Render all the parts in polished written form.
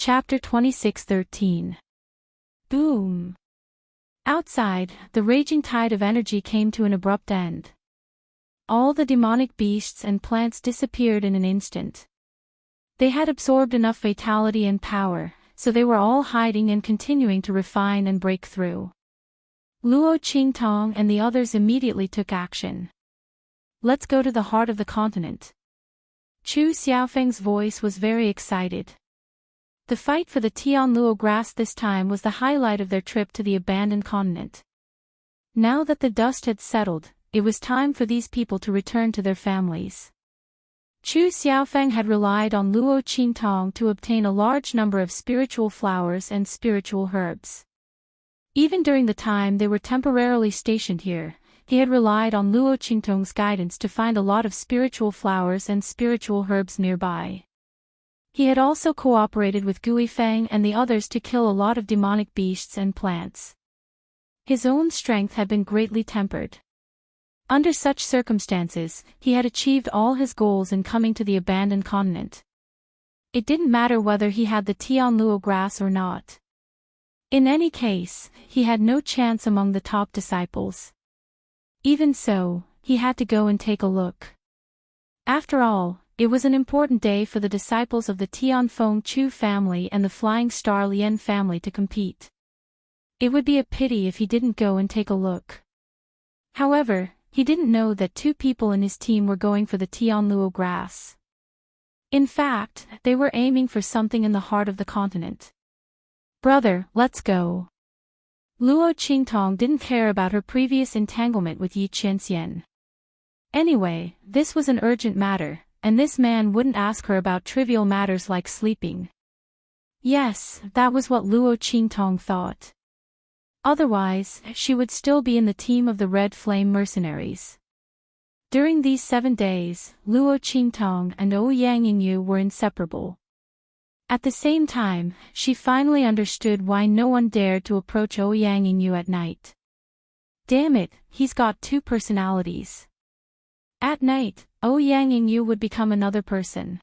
Chapter 26:13. Boom! Outside, the raging tide of energy came to an abrupt end. All the demonic beasts and plants disappeared in an instant. They had absorbed enough vitality and power, so they were all hiding and continuing to refine and break through. Luo Qingtong and the others immediately took action. Let's go to the heart of the continent. Chu Xiaofeng's voice was very excited. The fight for the Tianluo grass this time was the highlight of their trip to the abandoned continent. Now that the dust had settled, it was time for these people to return to their families. Chu Xiaofeng had relied on Luo Qingtong to obtain a large number of spiritual flowers and spiritual herbs. Even during the time they were temporarily stationed here, he had relied on Luo Qingtong's guidance to find a lot of spiritual flowers and spiritual herbs nearby. He had also cooperated with Gui Feng and the others to kill a lot of demonic beasts and plants. His own strength had been greatly tempered. Under such circumstances, he had achieved all his goals in coming to the abandoned continent. It didn't matter whether he had the Tianluo grass or not. In any case, he had no chance among the top disciples. Even so, he had to go and take a look. After all, it was an important day for the disciples of the Tianfeng Chu family and the Flying Star Lien family to compete. It would be a pity if he didn't go and take a look. However, he didn't know that two people in his team were going for the Tianluo grass. In fact, they were aiming for something in the heart of the continent. Brother, let's go. Luo Qingtong didn't care about her previous entanglement with Yi Qianxian. Anyway, this was an urgent matter, and this man wouldn't ask her about trivial matters like sleeping. Yes, that was what Luo Qingtong thought. Otherwise, she would still be in the team of the Red Flame mercenaries. During these 7 days, Luo Qingtong and Ouyang Yingyu were inseparable. At the same time, she finally understood why no one dared to approach Ouyang Yingyu at night. Damn it, he's got two personalities. At night, Ouyang Yingyu would become another person.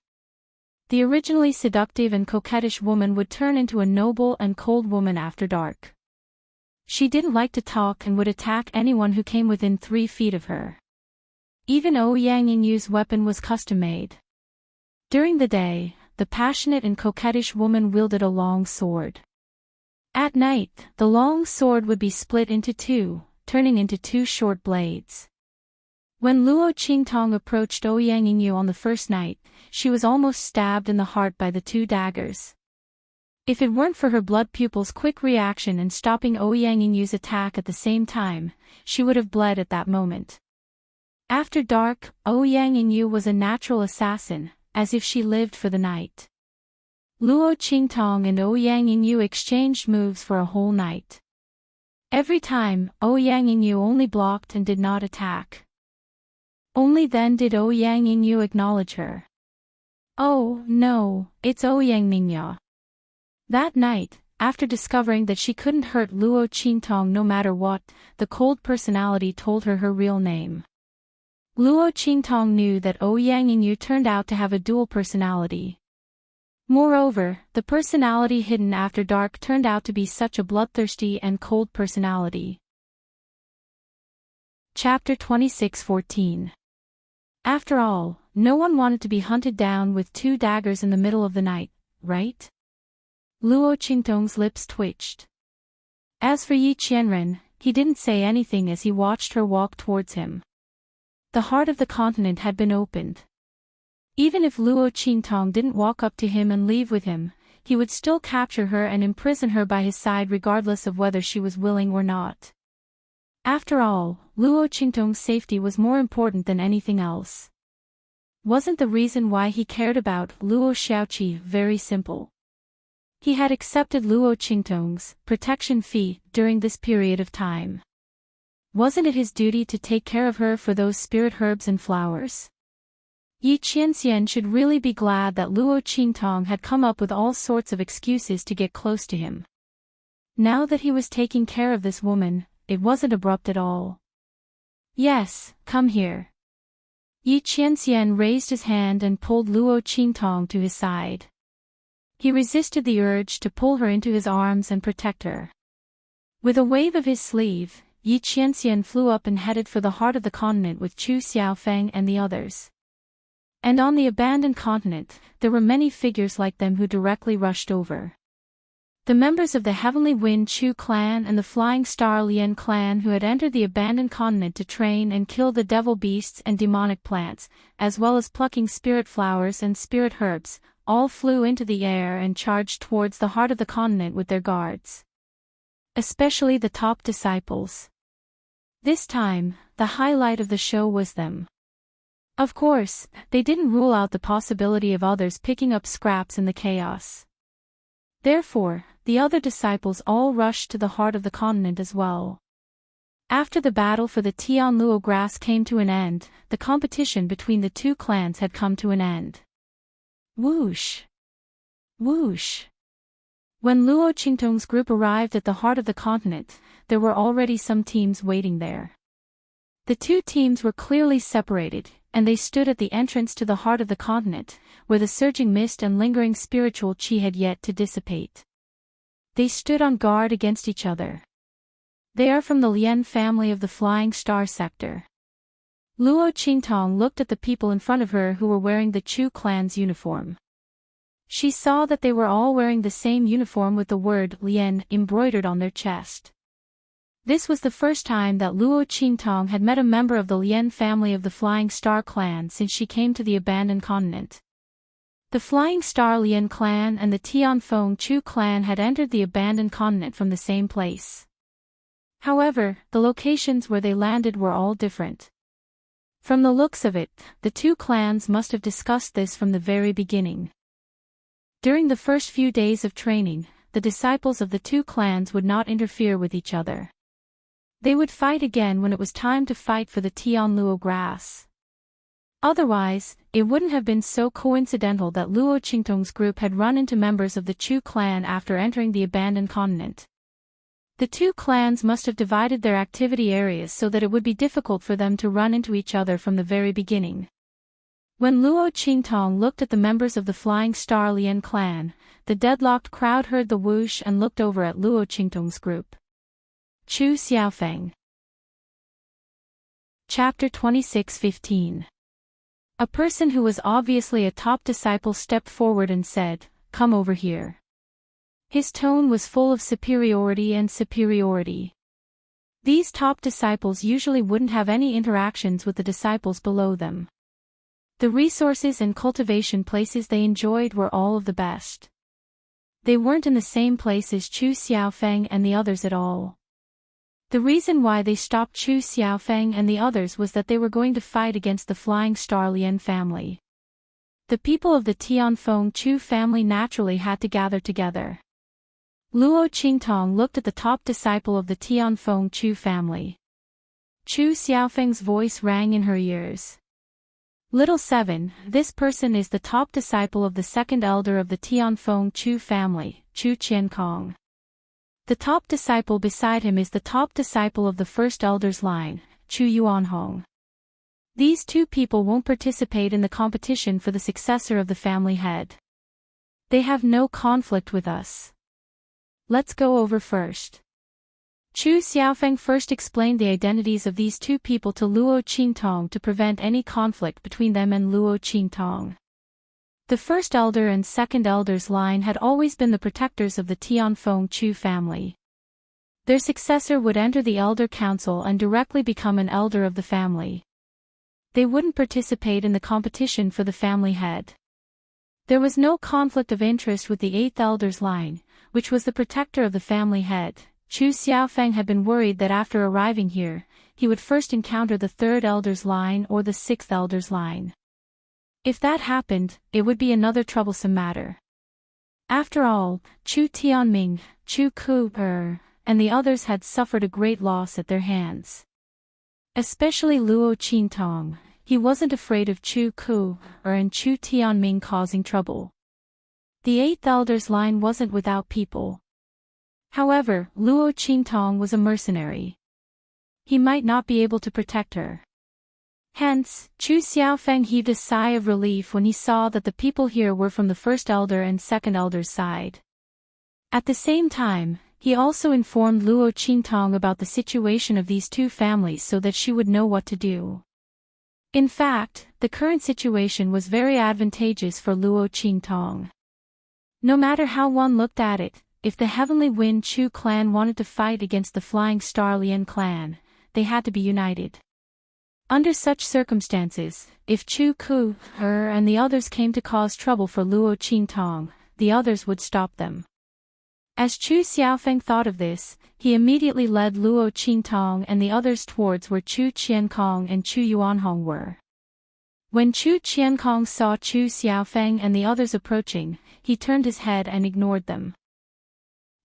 The originally seductive and coquettish woman would turn into a noble and cold woman after dark. She didn't like to talk and would attack anyone who came within 3 feet of her. Even Ouyang Yingyu's weapon was custom-made. During the day, the passionate and coquettish woman wielded a long sword. At night, the long sword would be split into 2, turning into 2 short blades. When Luo Qingtong approached Ouyang Yingyu on the first night, she was almost stabbed in the heart by the 2 daggers. If it weren't for her blood pupil's quick reaction and stopping Ouyang Yingyu's attack at the same time, she would have bled at that moment. After dark, Ouyang Yingyu was a natural assassin, as if she lived for the night. Luo Qingtong and Ouyang Yingyu exchanged moves for a whole night. Every time, Ouyang Yingyu only blocked and did not attack. Only then did Ouyang Yingyu acknowledge her. Oh, no, it's Ouyang Yingyu. That night, after discovering that she couldn't hurt Luo Qingtong no matter what, the cold personality told her her real name. Luo Qingtong knew that Ouyang Yingyu turned out to have a dual personality. Moreover, the personality hidden after dark turned out to be such a bloodthirsty and cold personality. Chapter 26:14. After all, no one wanted to be hunted down with 2 daggers in the middle of the night, right? Luo Qingtong's lips twitched. As for Yi Qianren, he didn't say anything as he watched her walk towards him. The heart of the continent had been opened. Even if Luo Qingtong didn't walk up to him and leave with him, he would still capture her and imprison her by his side regardless of whether she was willing or not. After all, Luo Qingtong's safety was more important than anything else. Wasn't the reason why he cared about Luo Xiaoqi very simple? He had accepted Luo Qingtong's protection fee during this period of time. Wasn't it his duty to take care of her for those spirit herbs and flowers? Yi Qianxian should really be glad that Luo Qingtong had come up with all sorts of excuses to get close to him. Now that he was taking care of this woman, it wasn't abrupt at all. Yes, come here. Yi Qianxian raised his hand and pulled Luo Qingtong to his side. He resisted the urge to pull her into his arms and protect her. With a wave of his sleeve, Yi Qianxian flew up and headed for the heart of the continent with Chu Xiaofeng and the others. And on the abandoned continent, there were many figures like them who directly rushed over. The members of the Heavenly Wind Chu clan and the Flying Star Lian clan who had entered the abandoned continent to train and kill the devil beasts and demonic plants, as well as plucking spirit flowers and spirit herbs, all flew into the air and charged towards the heart of the continent with their guards. Especially the top disciples. This time, the highlight of the show was them. Of course, they didn't rule out the possibility of others picking up scraps in the chaos. Therefore, the other disciples all rushed to the heart of the continent as well. After the battle for the Tianluo grass came to an end, the competition between the two clans had come to an end. Whoosh! Whoosh! When Luo Qingtong's group arrived at the heart of the continent, there were already some teams waiting there. The two teams were clearly separated, and they stood at the entrance to the heart of the continent, where the surging mist and lingering spiritual qi had yet to dissipate. They stood on guard against each other. They are from the Lian family of the Flying Star sector. Luo Qingtong looked at the people in front of her who were wearing the Chu clan's uniform. She saw that they were all wearing the same uniform with the word Lian embroidered on their chest. This was the first time that Luo Qingtong had met a member of the Lian family of the Flying Star clan since she came to the abandoned continent. The Flying Star Lian clan and the Tianfeng Chu clan had entered the abandoned continent from the same place. However, the locations where they landed were all different. From the looks of it, the two clans must have discussed this from the very beginning. During the first few days of training, the disciples of the two clans would not interfere with each other. They would fight again when it was time to fight for the Tianluo grass. Otherwise, it wouldn't have been so coincidental that Luo Qingtong's group had run into members of the Chu clan after entering the abandoned continent. The two clans must have divided their activity areas so that it would be difficult for them to run into each other from the very beginning. When Luo Qingtong looked at the members of the Flying Star Lian clan, the deadlocked crowd heard the whoosh and looked over at Luo Qingtong's group. Chu Xiaofeng. Chapter 26:15. A person who was obviously a top disciple stepped forward and said, "Come over here." His tone was full of superiority and superiority. These top disciples usually wouldn't have any interactions with the disciples below them. The resources and cultivation places they enjoyed were all of the best. They weren't in the same place as Chu Xiaofeng and the others at all. The reason why they stopped Chu Xiaofeng and the others was that they were going to fight against the Flying Star Lian family. The people of the Tianfeng Chu family naturally had to gather together. Luo Qingtong looked at the top disciple of the Tianfeng Chu family. Chu Xiaofeng's voice rang in her ears. Little 7, this person is the top disciple of the second elder of the Tianfeng Chu family, Chu Qiankong. The top disciple beside him is the top disciple of the first elder's line, Chu Yuanhong. These two people won't participate in the competition for the successor of the family head. They have no conflict with us. Let's go over first. Chu Xiaofeng first explained the identities of these two people to Luo Qingtong to prevent any conflict between them and Luo Qingtong. The first elder and second elder's line had always been the protectors of the Tianfeng Chu family. Their successor would enter the elder council and directly become an elder of the family. They wouldn't participate in the competition for the family head. There was no conflict of interest with the eighth elder's line, which was the protector of the family head. Chu Xiaofeng had been worried that after arriving here, he would first encounter the third elder's line or the sixth elder's line. If that happened, it would be another troublesome matter. After all, Chu Tianming, Chu Ku, and the others had suffered a great loss at their hands. Especially Luo Qingtong, he wasn't afraid of Chu Ku, and Chu Tianming causing trouble. The eighth elder's line wasn't without people. However, Luo Qingtong was a mercenary. He might not be able to protect her. Hence, Chu Xiaofeng heaved a sigh of relief when he saw that the people here were from the first elder and second elder's side. At the same time, he also informed Luo Qingtong about the situation of these two families so that she would know what to do. In fact, the current situation was very advantageous for Luo Qingtong. No matter how one looked at it, if the Heavenly Wind Chu clan wanted to fight against the Flying Star Lian clan, they had to be united. Under such circumstances, if Chu Ku, and the others came to cause trouble for Luo Qingtong, the others would stop them. As Chu Xiaofeng thought of this, he immediately led Luo Qingtong and the others towards where Chu Qiankong and Chu Yuanhong were. When Chu Qiankong saw Chu Xiaofeng and the others approaching, he turned his head and ignored them.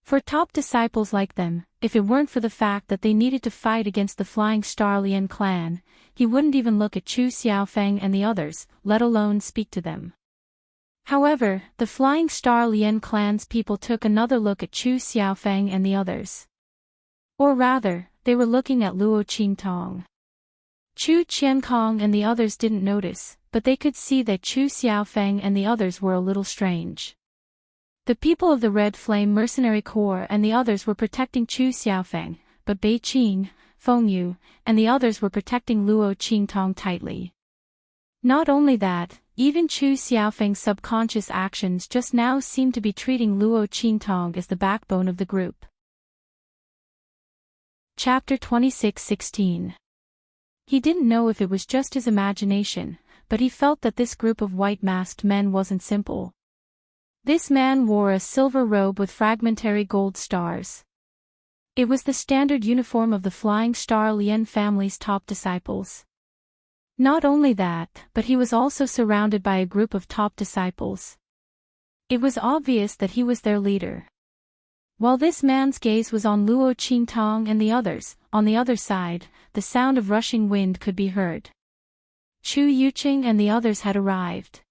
For top disciples like them, if it weren't for the fact that they needed to fight against the Flying Star Lian clan, he wouldn't even look at Chu Xiaofeng and the others, let alone speak to them. However, the Flying Star Lian clan's people took another look at Chu Xiaofeng and the others. Or rather, they were looking at Luo Qingtong. Chu Qiankong and the others didn't notice, but they could see that Chu Xiaofeng and the others were a little strange. The people of the Red Flame Mercenary Corps and the others were protecting Chu Xiaofeng, but Bei Qing, Feng Yu, and the others were protecting Luo Qingtong tightly. Not only that, even Chu Xiaofeng's subconscious actions just now seemed to be treating Luo Qingtong as the backbone of the group. Chapter 26:16. He didn't know if it was just his imagination, but he felt that this group of white-masked men wasn't simple. This man wore a silver robe with fragmentary gold stars. It was the standard uniform of the Flying Star Lian family's top disciples. Not only that, but he was also surrounded by a group of top disciples. It was obvious that he was their leader. While this man's gaze was on Luo Qingtong and the others, on the other side, the sound of rushing wind could be heard. Chu Yuqing and the others had arrived.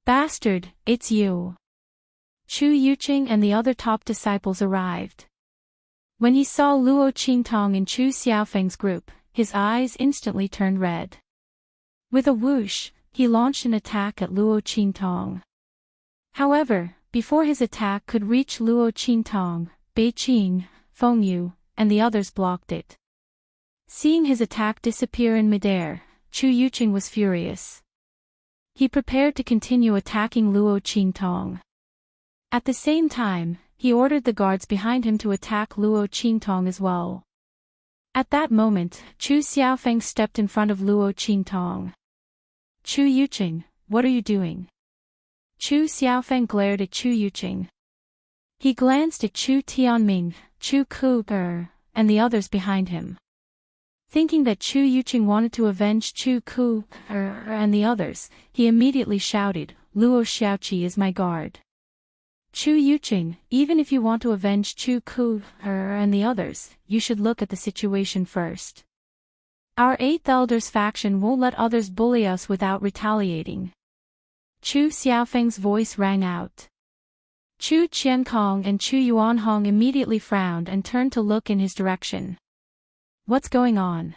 Bastard, it's you. Chu Yuqing and the other top disciples arrived. When he saw Luo Qingtong in Chu Xiaofeng's group, his eyes instantly turned red. With a whoosh, he launched an attack at Luo Qingtong. However, before his attack could reach Luo Qingtong, Bei Qing, Feng Yu, and the others blocked it. Seeing his attack disappear in midair, Chu Yuqing was furious. He prepared to continue attacking Luo Qingtong. At the same time, he ordered the guards behind him to attack Luo Qingtong as well. At that moment, Chu Xiaofeng stepped in front of Luo Qingtong. Chu Yuqing, what are you doing? Chu Xiaofeng glared at Chu Yuqing. He glanced at Chu Tianming, Chu Ku, and the others behind him. Thinking that Chu Yuqing wanted to avenge Chu Ku, and the others, he immediately shouted, Luo Xiaoqi is my guard. Chu Yuqing, even if you want to avenge Chu Ku, and the others, you should look at the situation first. Our 8th Elders faction won't let others bully us without retaliating. Chu Xiaofeng's voice rang out. Chu Qiankong and Chu Yuanhong immediately frowned and turned to look in his direction. What's going on?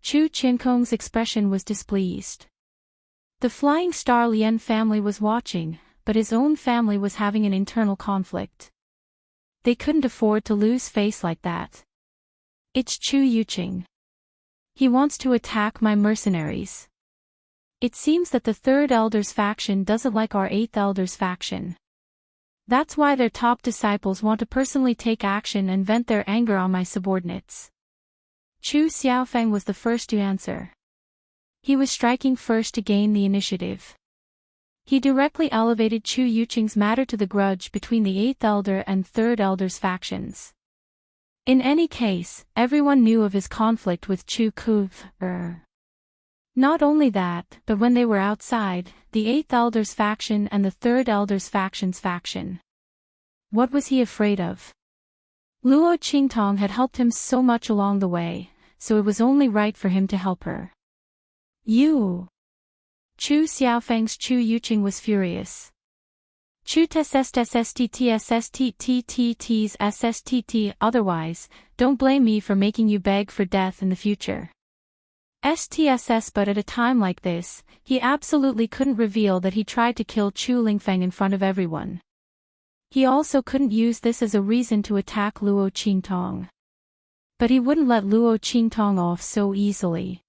Chu Qiankong's expression was displeased. The Flying Star Lian family was watching, but his own family was having an internal conflict. They couldn't afford to lose face like that. It's Chu Yuqing. He wants to attack my mercenaries. It seems that the 3rd Elders faction doesn't like our 8th Elders faction. That's why their top disciples want to personally take action and vent their anger on my subordinates. Chu Xiaofeng was the first to answer. He was striking first to gain the initiative. He directly elevated Chu Yuqing's matter to the grudge between the 8th Elder and 3rd Elders factions. In any case, everyone knew of his conflict with Chu Ku. Not only that, but when they were outside, the 8th Elders faction and the 3rd Elders faction's faction. What was he afraid of? Luo Qingtong had helped him so much along the way, so it was only right for him to help her. You! Chu Xiaofeng's Chu Yuqing was furious. Chu SST, otherwise, don't blame me for making you beg for death in the future. STSS, but at a time like this, he absolutely couldn't reveal that he tried to kill Chu Lingfeng in front of everyone. He also couldn't use this as a reason to attack Luo Qingtong. But he wouldn't let Luo Qingtong off so easily.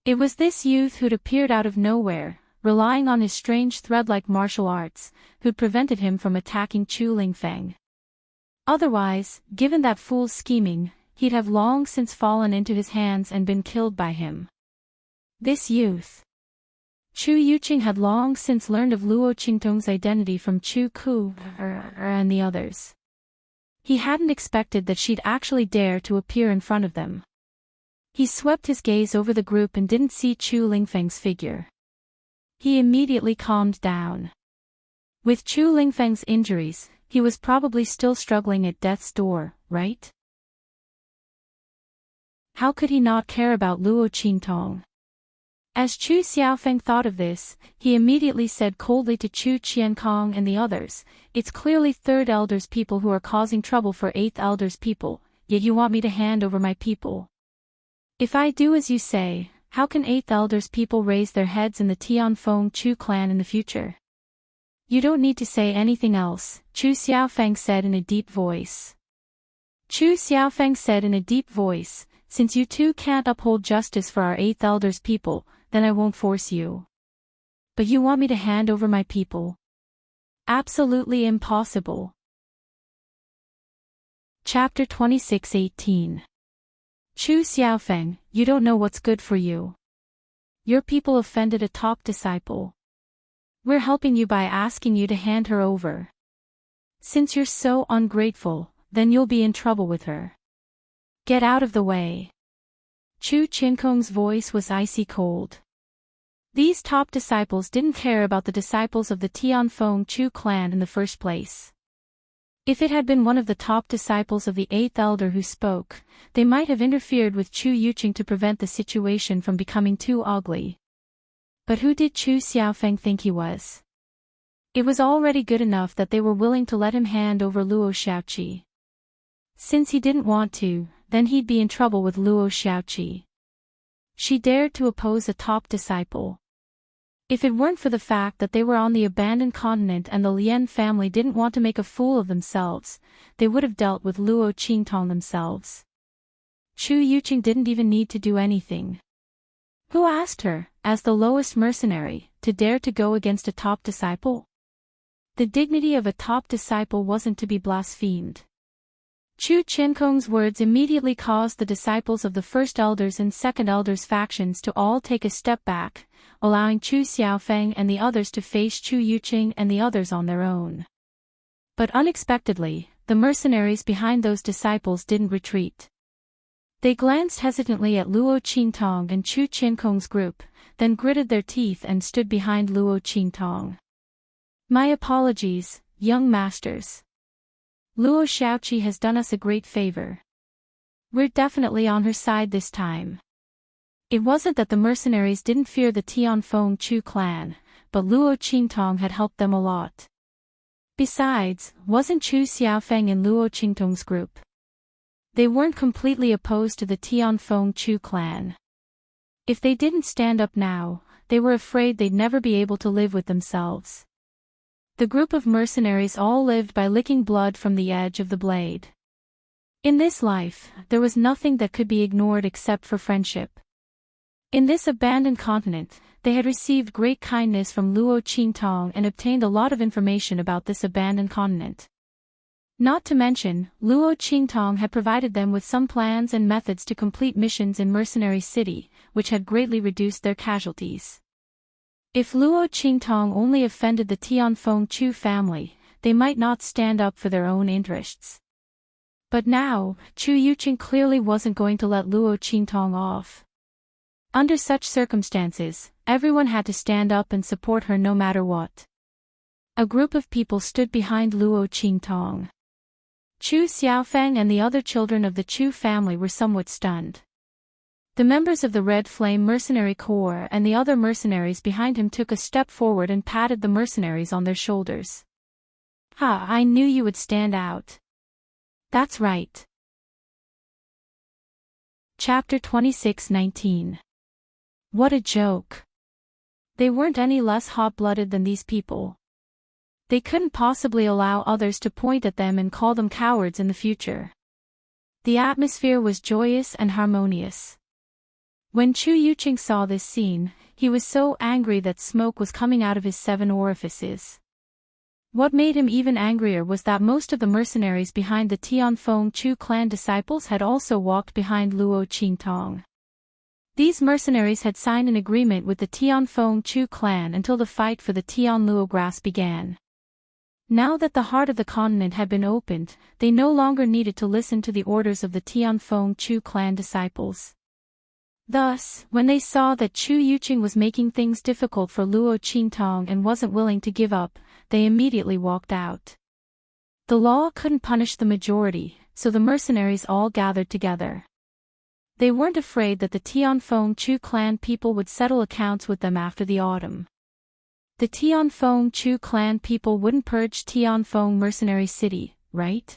It was this youth who'd appeared out of nowhere, relying on his strange thread-like martial arts, who'd prevented him from attacking Chu Lingfeng. Otherwise, given that fool's scheming, he'd have long since fallen into his hands and been killed by him. This youth. Chu Yuqing had long since learned of Luo Qingtong's identity from Chu Ku and the others. He hadn't expected that she'd actually dare to appear in front of them. He swept his gaze over the group and didn't see Chu Lingfeng's figure. He immediately calmed down. With Chu Lingfeng's injuries, he was probably still struggling at death's door, right? How could he not care about Luo Qingtong? As Chu Xiaofeng thought of this, he immediately said coldly to Chu Qiankong and the others, "It's clearly third elder's people who are causing trouble for eighth elder's people, yet you want me to hand over my people. If I do as you say, how can eighth elder's people raise their heads in the Tianfeng Chu clan in the future?" "You don't need to say anything else," Chu Xiaofeng said in a deep voice. Chu Xiaofeng said in a deep voice, "Since you two can't uphold justice for our eighth elder's people, then I won't force you. But you want me to hand over my people? Absolutely impossible." Chapter 26:18. Chu Xiaofeng, you don't know what's good for you. Your people offended a top disciple. We're helping you by asking you to hand her over. Since you're so ungrateful, then you'll be in trouble with her. Get out of the way. Chu Qiankong's voice was icy cold. These top disciples didn't care about the disciples of the Tianfeng Chu clan in the first place. If it had been one of the top disciples of the eighth elder who spoke, they might have interfered with Chu Yuqing to prevent the situation from becoming too ugly. But who did Chu Xiaofeng think he was? It was already good enough that they were willing to let him hand over Luo Xiaoqi. Since he didn't want to, then he'd be in trouble with Luo Xiaoqi. She dared to oppose a top disciple. If it weren't for the fact that they were on the abandoned continent and the Lien family didn't want to make a fool of themselves, they would have dealt with Luo Qingtong themselves. Chu Yuqing didn't even need to do anything. Who asked her, as the lowest mercenary, to dare to go against a top disciple? The dignity of a top disciple wasn't to be blasphemed. Chu Qiankong's words immediately caused the disciples of the first elders and second elders factions to all take a step back, allowing Chu Xiaofeng and the others to face Chu Yuqing and the others on their own. But unexpectedly, the mercenaries behind those disciples didn't retreat. They glanced hesitantly at Luo Qingtong and Chu Qiankong's group, then gritted their teeth and stood behind Luo Qingtong. "My apologies, young masters. Luo Xiaoqi has done us a great favor. We're definitely on her side this time." It wasn't that the mercenaries didn't fear the Tianfeng Chu clan, but Luo Qingtong had helped them a lot. Besides, wasn't Chu Xiaofeng in Luo Qingtong's group? They weren't completely opposed to the Tianfeng Chu clan. If they didn't stand up now, they were afraid they'd never be able to live with themselves. The group of mercenaries all lived by licking blood from the edge of the blade. In this life, there was nothing that could be ignored except for friendship. In this abandoned continent, they had received great kindness from Luo Qingtong and obtained a lot of information about this abandoned continent. Not to mention, Luo Qingtong had provided them with some plans and methods to complete missions in Mercenary City, which had greatly reduced their casualties. If Luo Qingtong only offended the Tianfeng Chu family, they might not stand up for their own interests. But now, Chu Yuqing clearly wasn't going to let Luo Qingtong off. Under such circumstances, everyone had to stand up and support her no matter what. A group of people stood behind Luo Qingtong. Chu Xiaofeng and the other children of the Chu family were somewhat stunned. The members of the Red Flame Mercenary Corps and the other mercenaries behind him took a step forward and patted the mercenaries on their shoulders. "Ha, I knew you would stand out. That's right." Chapter 26:19. What a joke. They weren't any less hot-blooded than these people. They couldn't possibly allow others to point at them and call them cowards in the future. The atmosphere was joyous and harmonious. When Chu Yuqing saw this scene, he was so angry that smoke was coming out of his 7 orifices. What made him even angrier was that most of the mercenaries behind the Tianfeng Chu clan disciples had also walked behind Luo Qingtong. These mercenaries had signed an agreement with the Tianfeng Chu clan until the fight for the Tianluo grass began. Now that the heart of the continent had been opened, they no longer needed to listen to the orders of the Tianfeng Chu clan disciples. Thus, when they saw that Chu Yuqing was making things difficult for Luo Qingtong and wasn't willing to give up, they immediately walked out. The law couldn't punish the majority, so the mercenaries all gathered together. They weren't afraid that the Tianfeng Chu clan people would settle accounts with them after the autumn. The Tianfeng Chu clan people wouldn't purge Tianfeng mercenary city, right?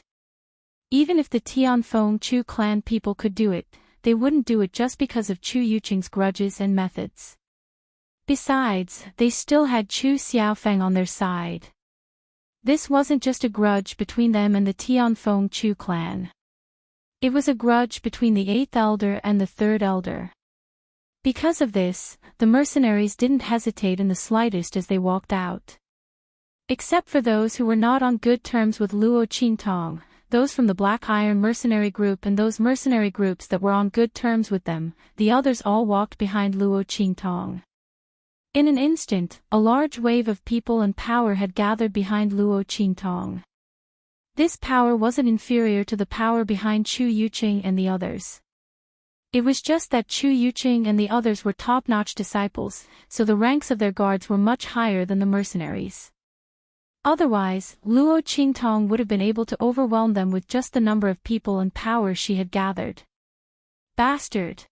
Even if the Tianfeng Chu clan people could do it, they wouldn't do it just because of Chu Yuqing's grudges and methods. Besides, they still had Chu Xiaofeng on their side. This wasn't just a grudge between them and the Tianfeng Chu clan. It was a grudge between the 8th elder and the 3rd elder. Because of this, the mercenaries didn't hesitate in the slightest as they walked out. Except for those who were not on good terms with Luo Qingtong, those from the Black Iron mercenary group and those mercenary groups that were on good terms with them, the others all walked behind Luo Qingtong. In an instant, a large wave of people and power had gathered behind Luo Qingtong. This power wasn't inferior to the power behind Chu Yuqing and the others. It was just that Chu Yuqing and the others were top-notch disciples, so the ranks of their guards were much higher than the mercenaries. Otherwise, Luo Qingtong would have been able to overwhelm them with just the number of people and power she had gathered. Bastard!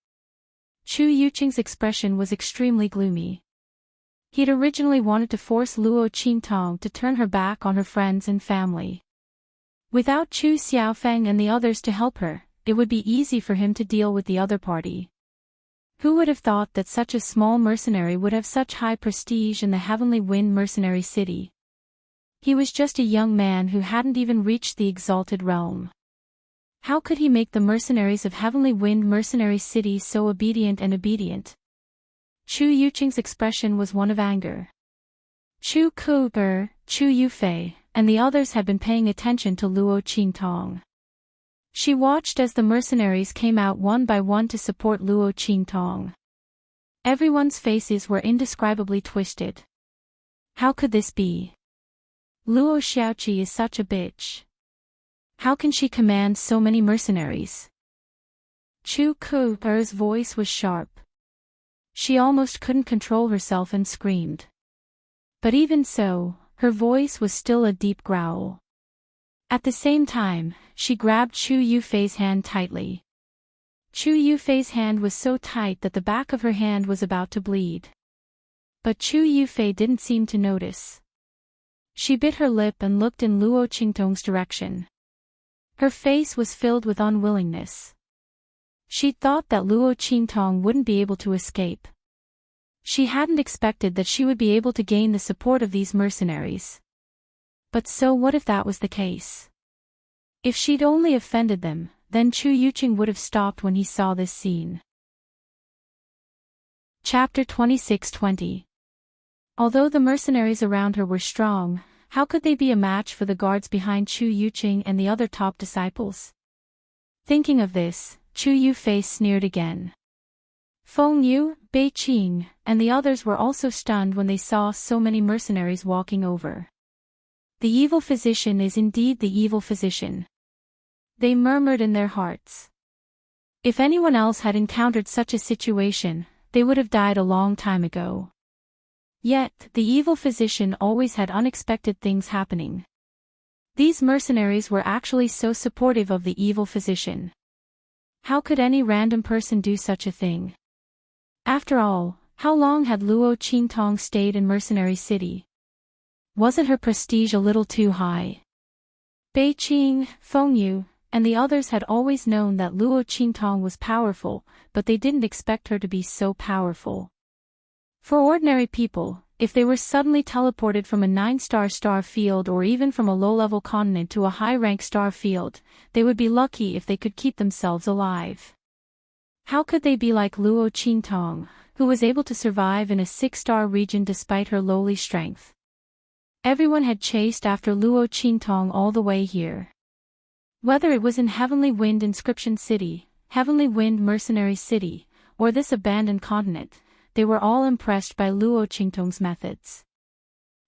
Chu Yuqing's expression was extremely gloomy. He'd originally wanted to force Luo Qingtong to turn her back on her friends and family. Without Chu Xiaofeng and the others to help her, it would be easy for him to deal with the other party. Who would have thought that such a small mercenary would have such high prestige in the Heavenly Wind mercenary city? He was just a young man who hadn't even reached the exalted realm. How could he make the mercenaries of Heavenly Wind mercenary city so obedient and obedient? Chu Yuqing's expression was one of anger. Chu Kuber, Chu Yufei, and the others had been paying attention to Luo Qingtong. She watched as the mercenaries came out one by one to support Luo Qingtong. Everyone's faces were indescribably twisted. How could this be? Luo Xiaoqi is such a bitch. How can she command so many mercenaries? Chu Kuber's voice was sharp. She almost couldn't control herself and screamed. But even so, her voice was still a deep growl. At the same time, she grabbed Chu Yufei's hand tightly. Chu Yufei's hand was so tight that the back of her hand was about to bleed. But Chu Yufei didn't seem to notice. She bit her lip and looked in Luo Qingtong's direction. Her face was filled with unwillingness. She'd thought that Luo Qingtong wouldn't be able to escape. She hadn't expected that she would be able to gain the support of these mercenaries. But so what if that was the case? If she'd only offended them, then Chu Yuqing would have stopped when he saw this scene. Chapter 26:20. Although the mercenaries around her were strong, how could they be a match for the guards behind Chu Yuqing and the other top disciples? Thinking of this, Chu Yufei sneered again. Feng Yu, Bei Qing, and the others were also stunned when they saw so many mercenaries walking over. The evil physician is indeed the evil physician. They murmured in their hearts. If anyone else had encountered such a situation, they would have died a long time ago. Yet, the evil physician always had unexpected things happening. These mercenaries were actually so supportive of the evil physician. How could any random person do such a thing? After all, how long had Luo Qingtong stayed in Mercenary City? Wasn't her prestige a little too high? Bei Qing, Feng Yu, and the others had always known that Luo Qingtong was powerful, but they didn't expect her to be so powerful. For ordinary people, if they were suddenly teleported from a 9-star star field or even from a low-level continent to a high-rank star field, they would be lucky if they could keep themselves alive. How could they be like Luo Qingtong, who was able to survive in a 6-star region despite her lowly strength? Everyone had chased after Luo Qingtong all the way here. Whether it was in Heavenly Wind Inscription City, Heavenly Wind Mercenary City, or this abandoned continent, they were all impressed by Luo Qingtong's methods.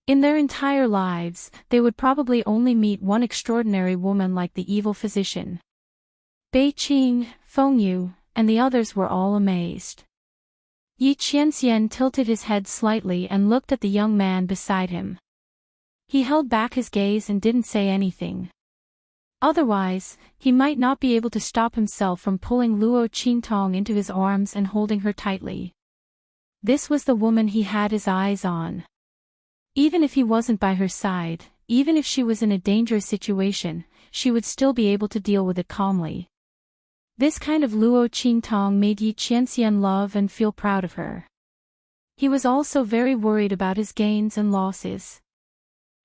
In their entire lives, they would probably only meet one extraordinary woman like the evil physician. Bei Qing, Feng Yu, and the others were all amazed. Yi Qianxian tilted his head slightly and looked at the young man beside him. He held back his gaze and didn't say anything. Otherwise, he might not be able to stop himself from pulling Luo Qingtong into his arms and holding her tightly. This was the woman he had his eyes on. Even if he wasn't by her side, even if she was in a dangerous situation, she would still be able to deal with it calmly. This kind of Luo Qingtong made Yi Qianxian love and feel proud of her. He was also very worried about his gains and losses.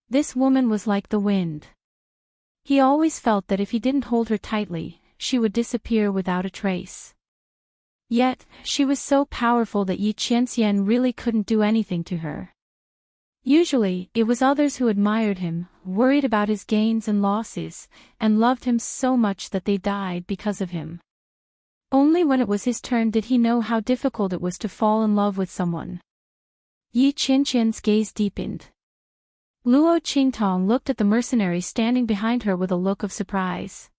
This woman was like the wind. He always felt that if he didn't hold her tightly, she would disappear without a trace. Yet, she was so powerful that Yi Qianxian really couldn't do anything to her. Usually, it was others who admired him, worried about his gains and losses, and loved him so much that they died because of him. Only when it was his turn did he know how difficult it was to fall in love with someone. Yi Qianxian's gaze deepened. Luo Qingtong looked at the mercenary standing behind her with a look of surprise.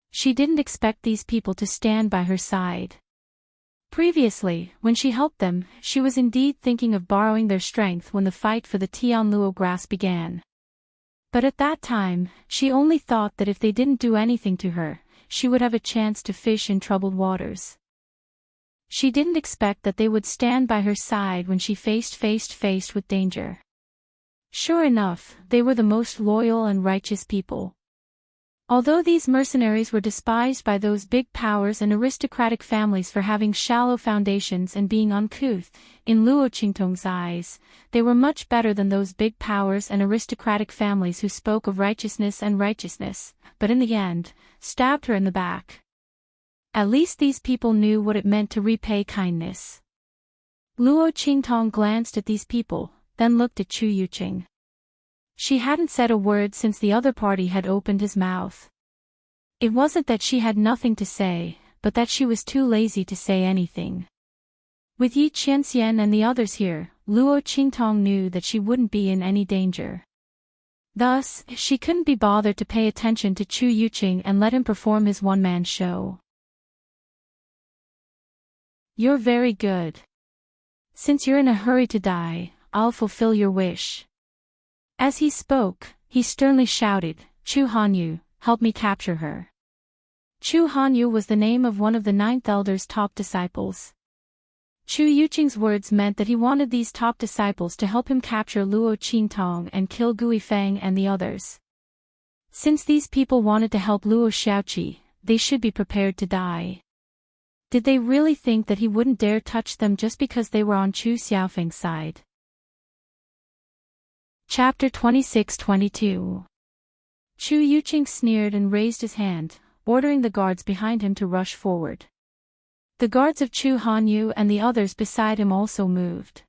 She didn't expect these people to stand by her side. Previously, when she helped them, she was indeed thinking of borrowing their strength when the fight for the Tianluo grass began. But at that time, she only thought that if they didn't do anything to her, she would have a chance to fish in troubled waters. She didn't expect that they would stand by her side when she faced with danger. Sure enough, they were the most loyal and righteous people. Although these mercenaries were despised by those big powers and aristocratic families for having shallow foundations and being uncouth, in Luo Qingtong's eyes, they were much better than those big powers and aristocratic families who spoke of righteousness, but in the end, stabbed her in the back. At least these people knew what it meant to repay kindness. Luo Qingtong glanced at these people, then looked at Chu Yuqing. She hadn't said a word since the other party had opened his mouth. It wasn't that she had nothing to say, but that she was too lazy to say anything. With Yi Qianxian and the others here, Luo Qingtong knew that she wouldn't be in any danger. Thus, she couldn't be bothered to pay attention to Chu Yuqing and let him perform his one-man show. You're very good. Since you're in a hurry to die, I'll fulfill your wish. As he spoke, he sternly shouted, Chu Hanyu, help me capture her. Chu Hanyu was the name of one of the 9th Elder's top disciples. Chu Yuqing's words meant that he wanted these top disciples to help him capture Luo Qingtong and kill Gui Feng and the others. Since these people wanted to help Luo Xiaoqi, they should be prepared to die. Did they really think that he wouldn't dare touch them just because they were on Chu Xiaofeng's side? Chapter 26-22. Chu Yuqing sneered and raised his hand, ordering the guards behind him to rush forward. The guards of Chu Hanyu and the others beside him also moved.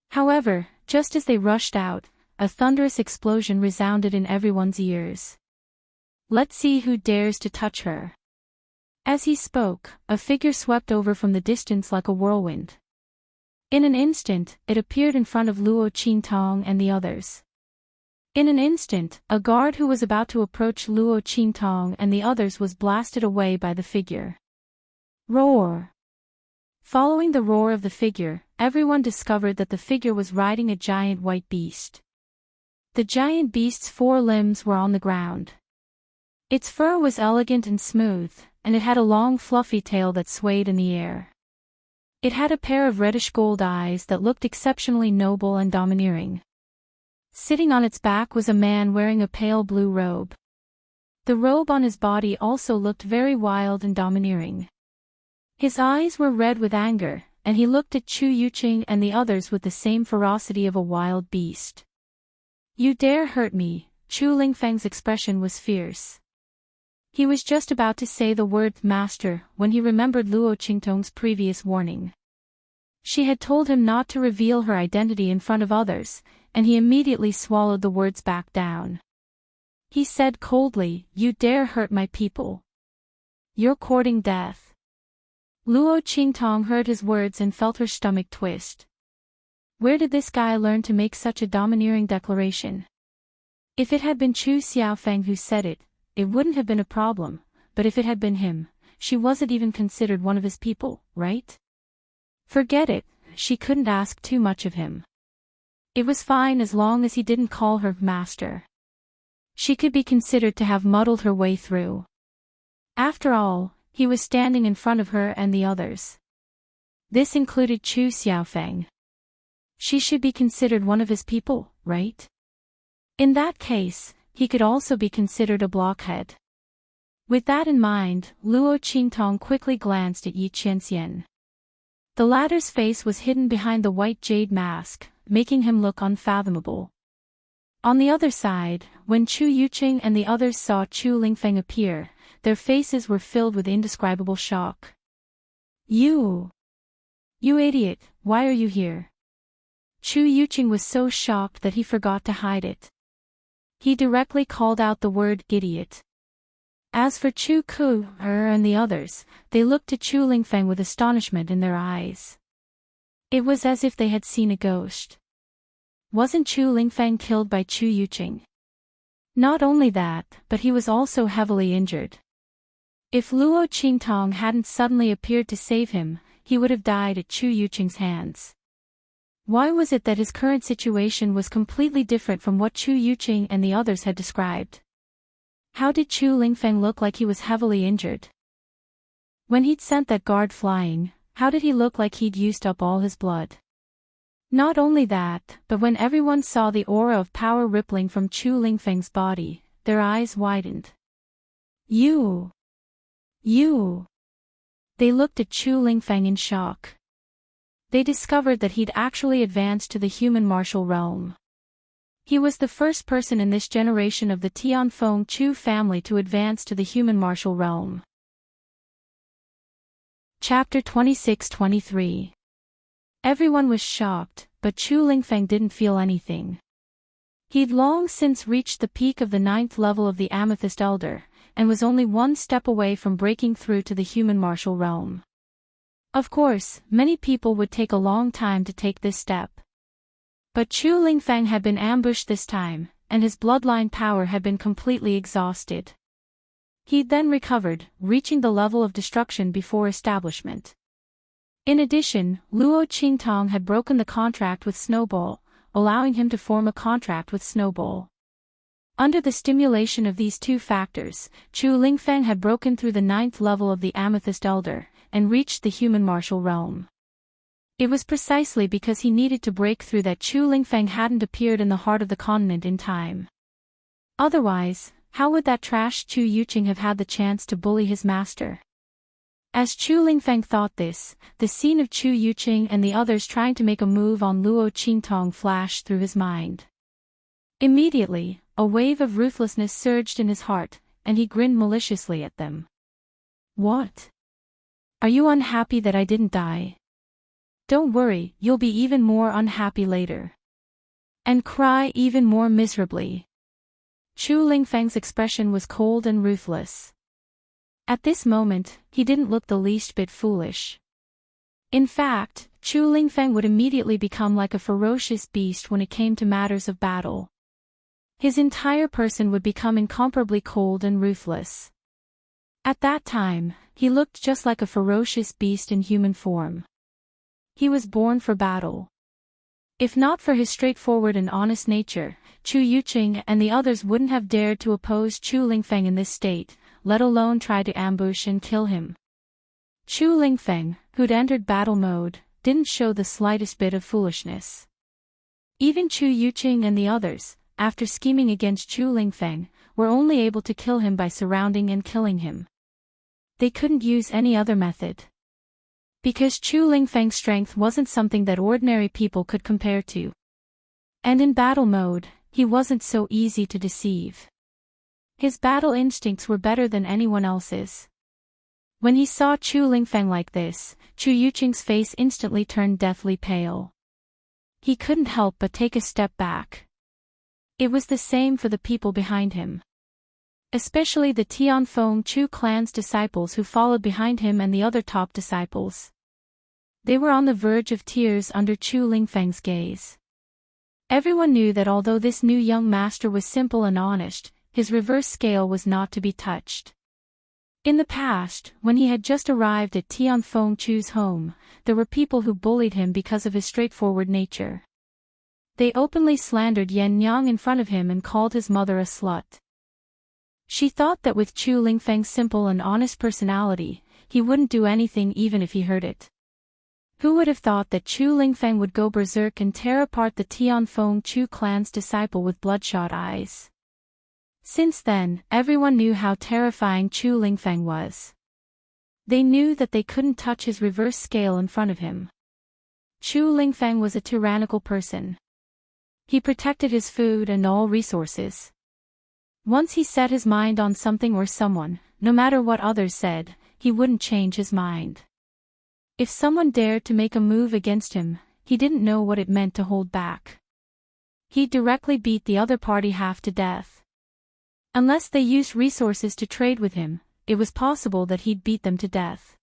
However, just as they rushed out, a thunderous explosion resounded in everyone's ears. Let's see who dares to touch her. As he spoke, a figure swept over from the distance like a whirlwind. In an instant, it appeared in front of Luo Qingtong and the others. In an instant, a guard who was about to approach Luo Qingtong and the others was blasted away by the figure. Roar! Following the roar of the figure, everyone discovered that the figure was riding a giant white beast. The giant beast's 4 limbs were on the ground. Its fur was elegant and smooth, and it had a long fluffy tail that swayed in the air. It had a pair of reddish-gold eyes that looked exceptionally noble and domineering. Sitting on its back was a man wearing a pale blue robe. The robe on his body also looked very wild and domineering. His eyes were red with anger, and he looked at Chu Yuqing and the others with the same ferocity of a wild beast. "You dare hurt me," Chu Lingfeng's expression was fierce. He was just about to say the word master when he remembered Luo Qingtong's previous warning. She had told him not to reveal her identity in front of others, and he immediately swallowed the words back down. He said coldly, "You dare hurt my people. You're courting death." Luo Qingtong heard his words and felt her stomach twist. Where did this guy learn to make such a domineering declaration? If it had been Chu Xiaofeng who said it, it wouldn't have been a problem, but if it had been him, she wasn't even considered one of his people, right? Forget it, she couldn't ask too much of him. It was fine as long as he didn't call her master. She could be considered to have muddled her way through. After all, he was standing in front of her and the others. This included Chu Xiaofeng. She should be considered one of his people, right? In that case, he could also be considered a blockhead. With that in mind, Luo Qingtong quickly glanced at Yi Qianxian. The latter's face was hidden behind the white jade mask, making him look unfathomable. On the other side, when Chu Yuqing and the others saw Chu Lingfeng appear, their faces were filled with indescribable shock. You idiot, why are you here?" Chu Yuqing was so shocked that he forgot to hide it. He directly called out the word idiot. As for Chu Ku and the others, they looked at Chu Lingfeng with astonishment in their eyes. It was as if they had seen a ghost. Wasn't Chu Lingfeng killed by Chu Yuqing? Not only that, but he was also heavily injured. If Luo Qingtong hadn't suddenly appeared to save him, he would have died at Chu Yuqing's hands. Why was it that his current situation was completely different from what Chu Yuqing and the others had described? How did Chu Lingfeng look like he was heavily injured? When he'd sent that guard flying, how did he look like he'd used up all his blood? Not only that, but when everyone saw the aura of power rippling from Chu Lingfeng's body, their eyes widened. You! They looked at Chu Lingfeng in shock. They discovered that he'd actually advanced to the human martial realm. He was the first person in this generation of the Tianfeng Chu family to advance to the human martial realm. Chapter 26-23. Everyone was shocked, but Chu Lingfeng didn't feel anything. He'd long since reached the peak of the 9th level of the Amethyst Elder, and was only one step away from breaking through to the human martial realm. Of course, many people would take a long time to take this step. But Chu Lingfeng had been ambushed this time, and his bloodline power had been completely exhausted. He'd then recovered, reaching the level of destruction before establishment. In addition, Luo Qingtong had broken the contract with Snowball, allowing him to form a contract with Snowball. Under the stimulation of these two factors, Chu Lingfeng had broken through the 9th level of the Amethyst Elder, and reached the human martial realm. It was precisely because he needed to break through that Chu Lingfeng hadn't appeared in the heart of the continent in time. Otherwise, how would that trash Chu Yuqing have had the chance to bully his master? As Chu Lingfeng thought this, the scene of Chu Yuqing and the others trying to make a move on Luo Qingtong flashed through his mind. Immediately, a wave of ruthlessness surged in his heart, and he grinned maliciously at them. "What? Are you unhappy that I didn't die? Don't worry, you'll be even more unhappy later. And cry even more miserably." Chu Lingfeng's expression was cold and ruthless. At this moment, he didn't look the least bit foolish. In fact, Chu Lingfeng would immediately become like a ferocious beast when it came to matters of battle. His entire person would become incomparably cold and ruthless. At that time, he looked just like a ferocious beast in human form. He was born for battle. If not for his straightforward and honest nature, Chu Yuqing and the others wouldn't have dared to oppose Chu Lingfeng in this state, let alone try to ambush and kill him. Chu Lingfeng, who'd entered battle mode, didn't show the slightest bit of foolishness. Even Chu Yuqing and the others, after scheming against Chu Lingfeng, were only able to kill him by surrounding and killing him. They couldn't use any other method. Because Chu Lingfeng's strength wasn't something that ordinary people could compare to. And in battle mode, he wasn't so easy to deceive. His battle instincts were better than anyone else's. When he saw Chu Lingfeng like this, Chu Yuqing's face instantly turned deathly pale. He couldn't help but take a step back. It was the same for the people behind him. Especially the Tianfeng Chu clan's disciples who followed behind him and the other top disciples. They were on the verge of tears under Chu Lingfeng's gaze. Everyone knew that although this new young master was simple and honest, his reverse scale was not to be touched. In the past, when he had just arrived at Tianfeng Chu's home, there were people who bullied him because of his straightforward nature. They openly slandered Yan Yang in front of him and called his mother a slut. She thought that with Chu Lingfeng's simple and honest personality, he wouldn't do anything even if he heard it. Who would have thought that Chu Lingfeng would go berserk and tear apart the Tianfeng Chu clan's disciple with bloodshot eyes? Since then, everyone knew how terrifying Chu Lingfeng was. They knew that they couldn't touch his reverse scale in front of him. Chu Lingfeng was a tyrannical person. He protected his food and all resources. Once he set his mind on something or someone, no matter what others said, he wouldn't change his mind. If someone dared to make a move against him, he didn't know what it meant to hold back. He'd directly beat the other party half to death. Unless they used resources to trade with him, it was possible that he'd beat them to death.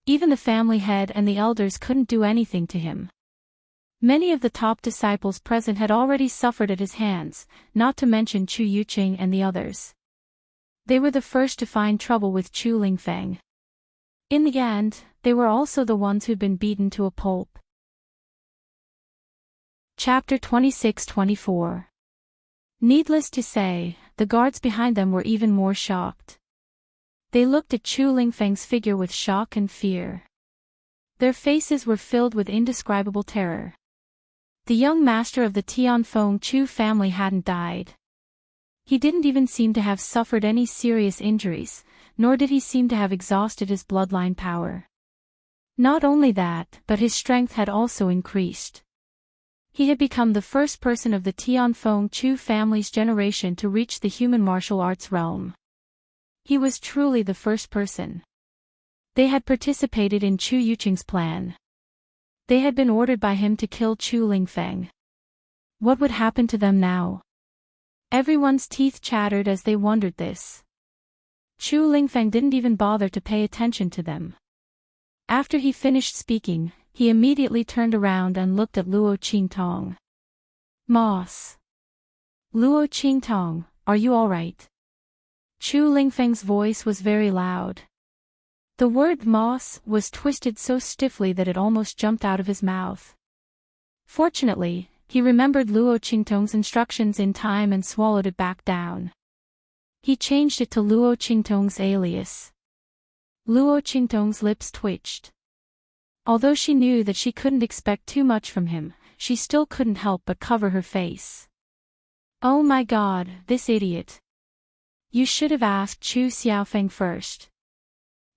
Even the family head and the elders couldn't do anything to him. Many of the top disciples present had already suffered at his hands, not to mention Chu Yuqing and the others. They were the first to find trouble with Chu Lingfeng. In the end, they were also the ones who'd been beaten to a pulp. Chapter 26-24. Needless to say, the guards behind them were even more shocked. They looked at Chu Lingfeng's figure with shock and fear. Their faces were filled with indescribable terror. The young master of the Tianfeng Chu family hadn't died. He didn't even seem to have suffered any serious injuries, nor did he seem to have exhausted his bloodline power. Not only that, but his strength had also increased. He had become the first person of the Tianfeng Chu family's generation to reach the human martial arts realm. He was truly the first person. They had participated in Chu Yuqing's plan. They had been ordered by him to kill Chu Lingfeng. What would happen to them now? Everyone's teeth chattered as they wondered this. Chu Lingfeng didn't even bother to pay attention to them. After he finished speaking, he immediately turned around and looked at Luo Qingtong. "Moss. Luo Qingtong, are you all right?" Chu Lingfeng's voice was very loud. The word moss was twisted so stiffly that it almost jumped out of his mouth. Fortunately, he remembered Luo Qingtong's instructions in time and swallowed it back down. He changed it to Luo Qingtong's alias. Luo Qingtong's lips twitched. Although she knew that she couldn't expect too much from him, she still couldn't help but cover her face. "Oh my God, this idiot. You should have asked Chu Xiaofeng first."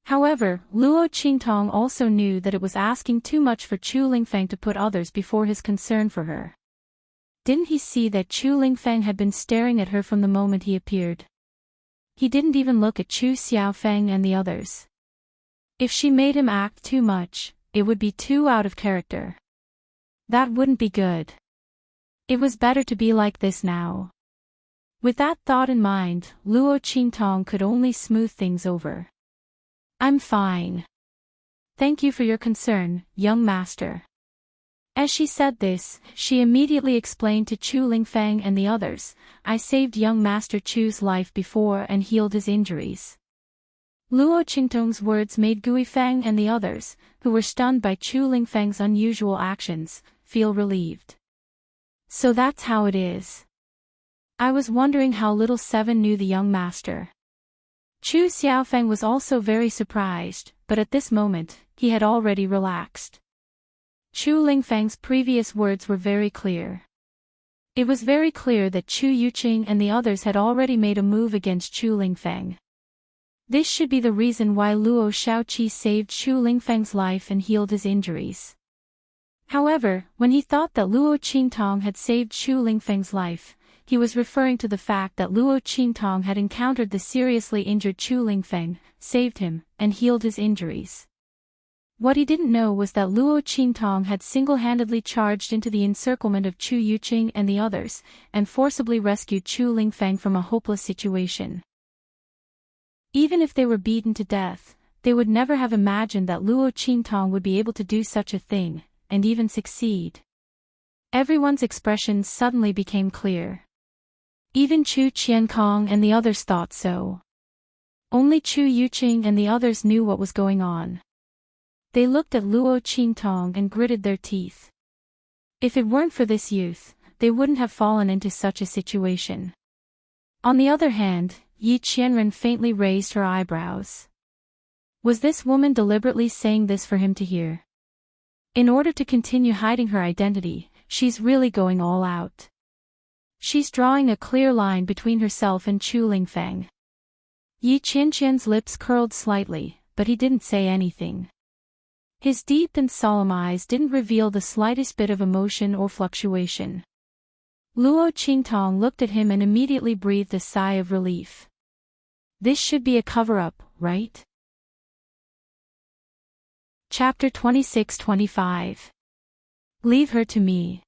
However, Luo Qingtong also knew that it was asking too much for Chu Lingfeng to put others before his concern for her. Didn't he see that Chu Lingfeng had been staring at her from the moment he appeared? He didn't even look at Chu Xiaofeng and the others. If she made him act too much, it would be too out of character. That wouldn't be good. It was better to be like this now. With that thought in mind, Luo Qingtong could only smooth things over. "I'm fine. Thank you for your concern, young master." As she said this, she immediately explained to Chu Lingfeng and the others, "I saved young master Chu's life before and healed his injuries." Luo Qingtong's words made Guifeng and the others, who were stunned by Chu Lingfeng's unusual actions, feel relieved. "So that's how it is. I was wondering how little Seven knew the young master." Chu Xiaofeng was also very surprised, but at this moment, he had already relaxed. Chu Lingfeng's previous words were very clear. It was very clear that Chu Yuqing and the others had already made a move against Chu Lingfeng. This should be the reason why Luo Shaoqi saved Chu Lingfeng's life and healed his injuries. However, when he thought that Luo Qingtong had saved Chu Lingfeng's life, he was referring to the fact that Luo Qingtong had encountered the seriously injured Chu Lingfeng, saved him, and healed his injuries. What he didn't know was that Luo Qingtong had single-handedly charged into the encirclement of Chu Yuqing and the others, and forcibly rescued Chu Lingfeng from a hopeless situation. Even if they were beaten to death, they would never have imagined that Luo Qingtong would be able to do such a thing, and even succeed. Everyone's expressions suddenly became clear. Even Chu Qiankong and the others thought so. Only Chu Yuqing and the others knew what was going on. They looked at Luo Qingtong and gritted their teeth. If it weren't for this youth, they wouldn't have fallen into such a situation. On the other hand, Yi Qianren faintly raised her eyebrows. Was this woman deliberately saying this for him to hear? In order to continue hiding her identity, she's really going all out. She's drawing a clear line between herself and Chu Lingfeng. Yi Qianqian's lips curled slightly, but he didn't say anything. His deep and solemn eyes didn't reveal the slightest bit of emotion or fluctuation. Luo Qingtong looked at him and immediately breathed a sigh of relief. This should be a cover-up, right? Chapter 26-25. Leave her to me.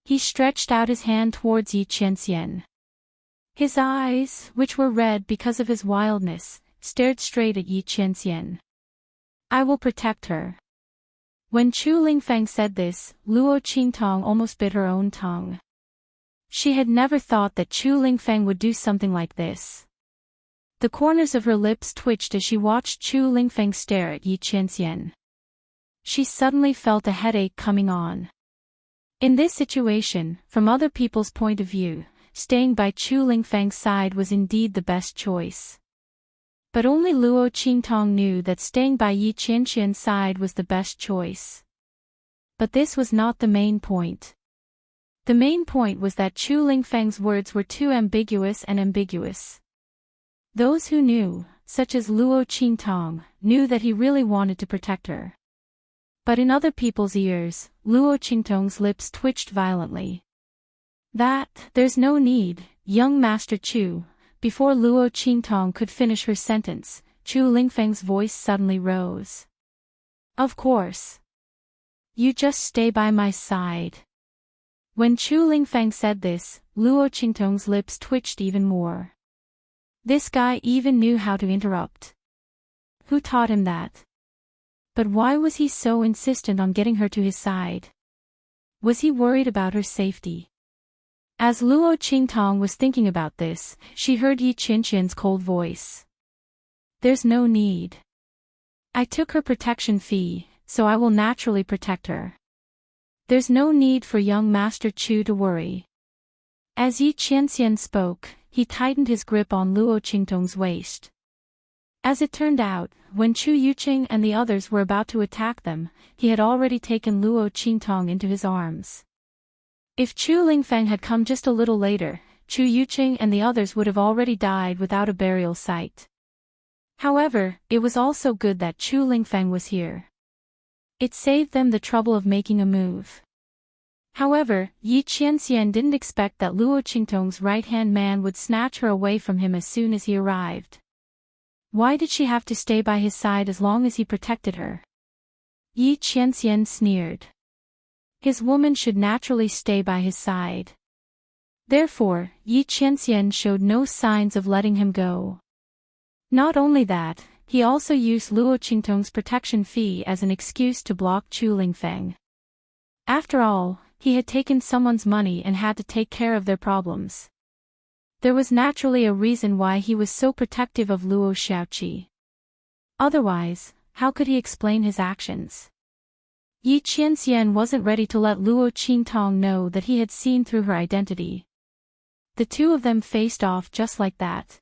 He stretched out his hand towards Yi Qianxian. His eyes, which were red because of his wildness, stared straight at Yi Qianxian. I will protect her. When Chu Lingfeng said this, Luo Qingtong almost bit her own tongue. She had never thought that Chu Lingfeng would do something like this. The corners of her lips twitched as she watched Chu Lingfeng stare at Yi Qianxian. She suddenly felt a headache coming on. In this situation, from other people's point of view, staying by Chu Lingfeng's side was indeed the best choice. But only Luo Qingtong knew that staying by Yi Qianxian's side was the best choice. But this was not the main point. The main point was that Chu Lingfeng's words were too ambiguous and ambiguous. Those who knew, such as Luo Qingtong, knew that he really wanted to protect her. But in other people's ears, Luo Qingtong's lips twitched violently. There's no need, young Master Chu. Before Luo Qingtong could finish her sentence, Chu Lingfeng's voice suddenly rose. Of course. You just stay by my side. When Chu Lingfeng said this, Luo Qingtong's lips twitched even more. This guy even knew how to interrupt. Who taught him that? But why was he so insistent on getting her to his side? Was he worried about her safety? As Luo Qingtong was thinking about this, she heard Yi Qianqian's cold voice. There's no need. I took her protection fee, so I will naturally protect her. There's no need for young Master Chu to worry. As Yi Qianxian spoke, he tightened his grip on Luo Qingtong's waist. As it turned out, when Chu Yuqing and the others were about to attack them, he had already taken Luo Qingtong into his arms. If Chu Lingfeng had come just a little later, Chu Yuqing and the others would have already died without a burial site. However, it was also good that Chu Lingfeng was here. It saved them the trouble of making a move. However, Yi Qianxian didn't expect that Luo Qingtong's right-hand man would snatch her away from him as soon as he arrived. Why did she have to stay by his side as long as he protected her? Yi Qianxian sneered. His woman should naturally stay by his side. Therefore, Yi Qianxian showed no signs of letting him go. Not only that, he also used Luo Qingtong's protection fee as an excuse to block Chu Lingfeng. After all, he had taken someone's money and had to take care of their problems. There was naturally a reason why he was so protective of Luo Shaoqi. Otherwise, how could he explain his actions? Yi Qianxian wasn't ready to let Luo Qingtong know that he had seen through her identity. The two of them faced off just like that.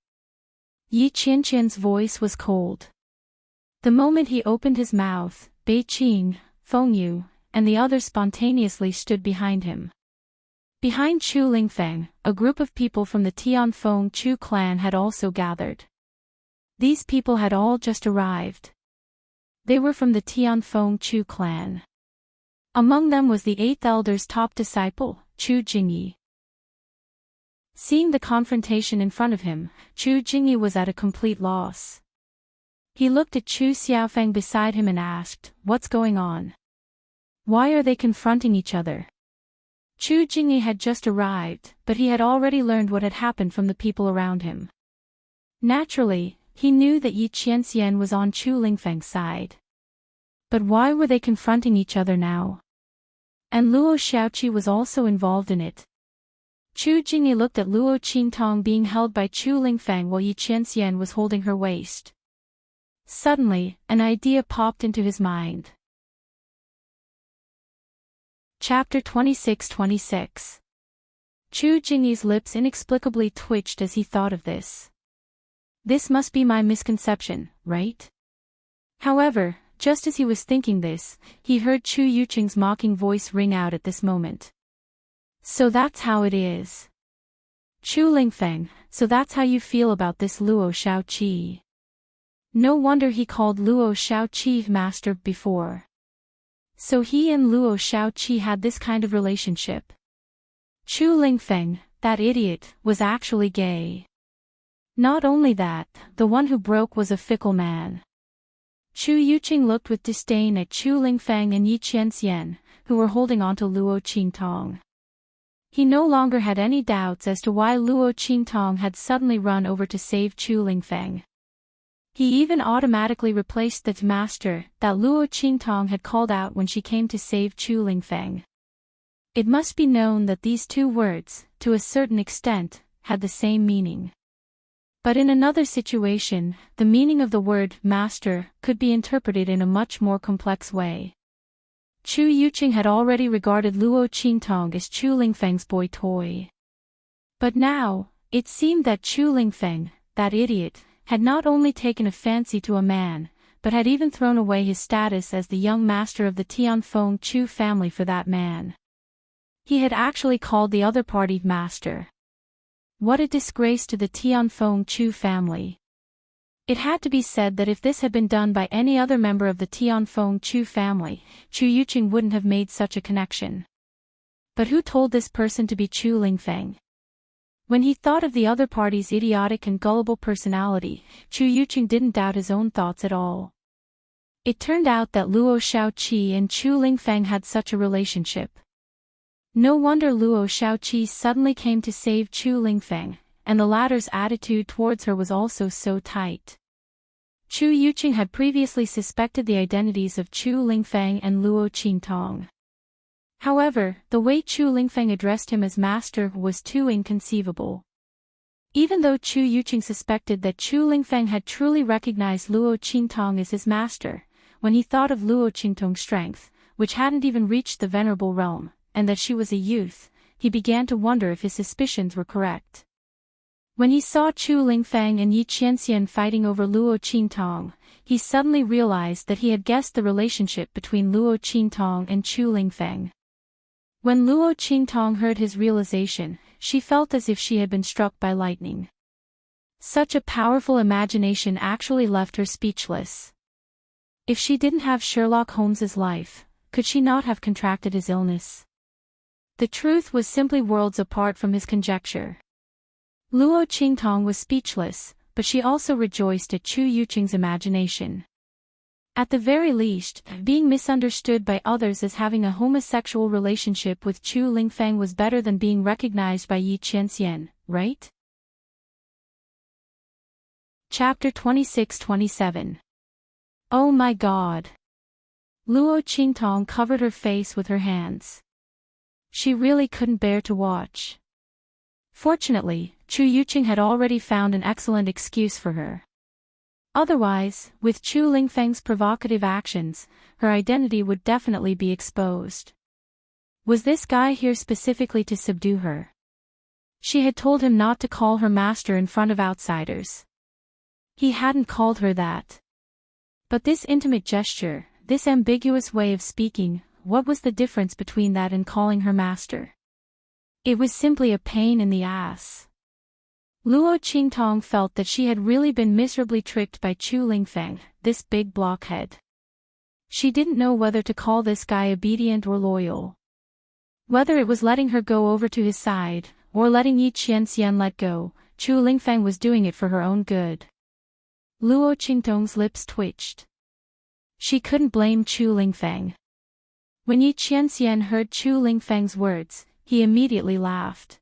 Yi Qianqian's voice was cold. The moment he opened his mouth, Bei Qing, Feng Yu, and the others spontaneously stood behind him. Behind Chu Lingfeng, a group of people from the Tianfeng Chu clan had also gathered. These people had all just arrived. They were from the Tianfeng Chu clan. Among them was the 8th elder's top disciple, Chu Jingyi. Seeing the confrontation in front of him, Chu Jingyi was at a complete loss. He looked at Chu Xiaofeng beside him and asked, "What's going on? Why are they confronting each other?" Chu Jingyi had just arrived, but he had already learned what had happened from the people around him. Naturally, he knew that Yi Qianxian was on Chu Lingfeng's side. But why were they confronting each other now? And Luo Xiaoqi was also involved in it. Chu Jingyi looked at Luo Qingtong being held by Chu Lingfeng while Yi Qianxian was holding her waist. Suddenly, an idea popped into his mind. Chapter 26-26. Chu Jingyi's lips inexplicably twitched as he thought of this. This must be my misconception, right? However, just as he was thinking this, he heard Chu Yuqing's mocking voice ring out at this moment. "So that's how it is. Chu Lingfeng, so that's how you feel about this Luo Xiaoqi." No wonder he called Luo Xiaoqi master before. So he and Luo Xiaoqi had this kind of relationship. Chu Lingfeng, that idiot, was actually gay. Not only that, the one who broke was a fickle man. Chu Yuqing looked with disdain at Chu Lingfeng and Yi Qianxian, who were holding onto Luo Qingtong. He no longer had any doubts as to why Luo Qingtong had suddenly run over to save Chu Lingfeng. He even automatically replaced the master that Luo Qingtong had called out when she came to save Chu Lingfeng. It must be known that these two words, to a certain extent, had the same meaning. But in another situation, the meaning of the word master could be interpreted in a much more complex way. Chu Yuqing had already regarded Luo Qingtong as Chu Lingfeng's boy toy. But now, it seemed that Chu Lingfeng, that idiot, had not only taken a fancy to a man, but had even thrown away his status as the young master of the Tianfeng Chu family for that man. He had actually called the other party master. What a disgrace to the Tianfeng Chu family. It had to be said that if this had been done by any other member of the Tianfeng Chu family, Chu Yuqing wouldn't have made such a connection. But who told this person to be Chu Lingfeng? When he thought of the other party's idiotic and gullible personality, Chu Yuqing didn't doubt his own thoughts at all. It turned out that Luo Xiaoqi and Chu Lingfeng had such a relationship. No wonder Luo Xiaoqi suddenly came to save Chu Lingfeng, and the latter's attitude towards her was also so tight. Chu Yuqing had previously suspected the identities of Chu Lingfeng and Luo Qingtong. However, the way Chu Lingfeng addressed him as master was too inconceivable. Even though Chu Yuqing suspected that Chu Lingfeng had truly recognized Luo Qingtong as his master, when he thought of Luo Qingtong's strength, which hadn't even reached the venerable realm, and that she was a youth, he began to wonder if his suspicions were correct. When he saw Chu Lingfeng and Yi Qianxian fighting over Luo Qingtong, he suddenly realized that he had guessed the relationship between Luo Qingtong and Chu Lingfeng. When Luo Qingtong heard his realization, she felt as if she had been struck by lightning. Such a powerful imagination actually left her speechless. If she didn't have Sherlock Holmes's life, could she not have contracted his illness? The truth was simply worlds apart from his conjecture. Luo Qingtong was speechless, but she also rejoiced at Chu Yuqing's imagination. At the very least, being misunderstood by others as having a homosexual relationship with Chu Lingfeng was better than being recognized by Yi Qianxian, right? Chapter 26-27. Oh my God! Luo Qingtong covered her face with her hands. She really couldn't bear to watch. Fortunately, Chu Yuqing had already found an excellent excuse for her. Otherwise, with Chu Lingfeng's provocative actions, her identity would definitely be exposed. Was this guy here specifically to subdue her? She had told him not to call her master in front of outsiders. He hadn't called her that. But this intimate gesture, this ambiguous way of speaking, what was the difference between that and calling her master? It was simply a pain in the ass. Luo Qingtong felt that she had really been miserably tricked by Chu Lingfeng, this big blockhead. She didn't know whether to call this guy obedient or loyal. Whether it was letting her go over to his side, or letting Yi Qianxian let go, Chu Lingfeng was doing it for her own good. Luo Qingtong's lips twitched. She couldn't blame Chu Lingfeng. When Yi Qianxian heard Chu Lingfeng's words, he immediately laughed.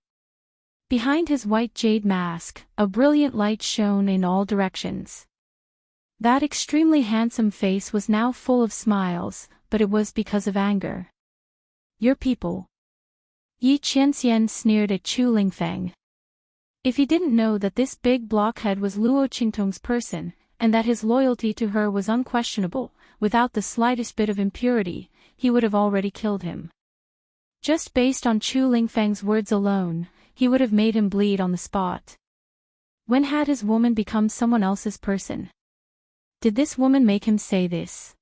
Behind his white jade mask, a brilliant light shone in all directions. That extremely handsome face was now full of smiles, but it was because of anger. Your people. Yi Qianxian sneered at Chu Lingfeng. If he didn't know that this big blockhead was Luo Qingtong's person, and that his loyalty to her was unquestionable, without the slightest bit of impurity, he would have already killed him. Just based on Chu Lingfeng's words alone, he would have made him bleed on the spot. When had his woman become someone else's person? Did this woman make him say this?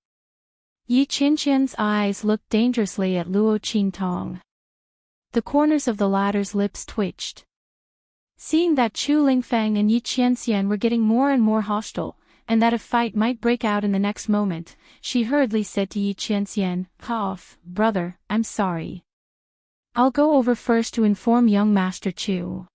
Yi Qianxian's eyes looked dangerously at Luo Qingtong. The corners of the latter's lips twitched. Seeing that Chu Lingfeng and Yi Qianxian were getting more and more hostile, and that a fight might break out in the next moment, she hurriedly said to Yi Qianxian, "Cough, brother, I'm sorry. I'll go over first to inform young Master Chu."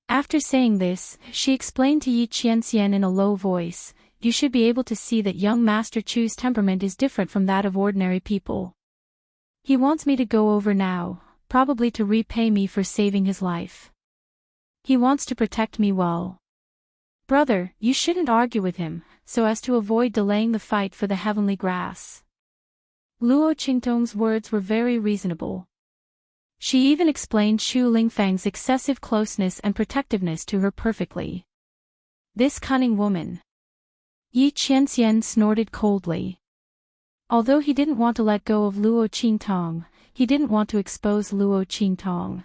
After saying this, she explained to Yi Qianxian in a low voice, "You should be able to see that young Master Chu's temperament is different from that of ordinary people. He wants me to go over now, probably to repay me for saving his life. He wants to protect me well. Brother, you shouldn't argue with him, so as to avoid delaying the fight for the heavenly grass." Luo Qingtong's words were very reasonable. She even explained Chu Lingfeng's excessive closeness and protectiveness to her perfectly. This cunning woman. Yi Qianxian snorted coldly. Although he didn't want to let go of Luo Qingtong, he didn't want to expose Luo Qingtong.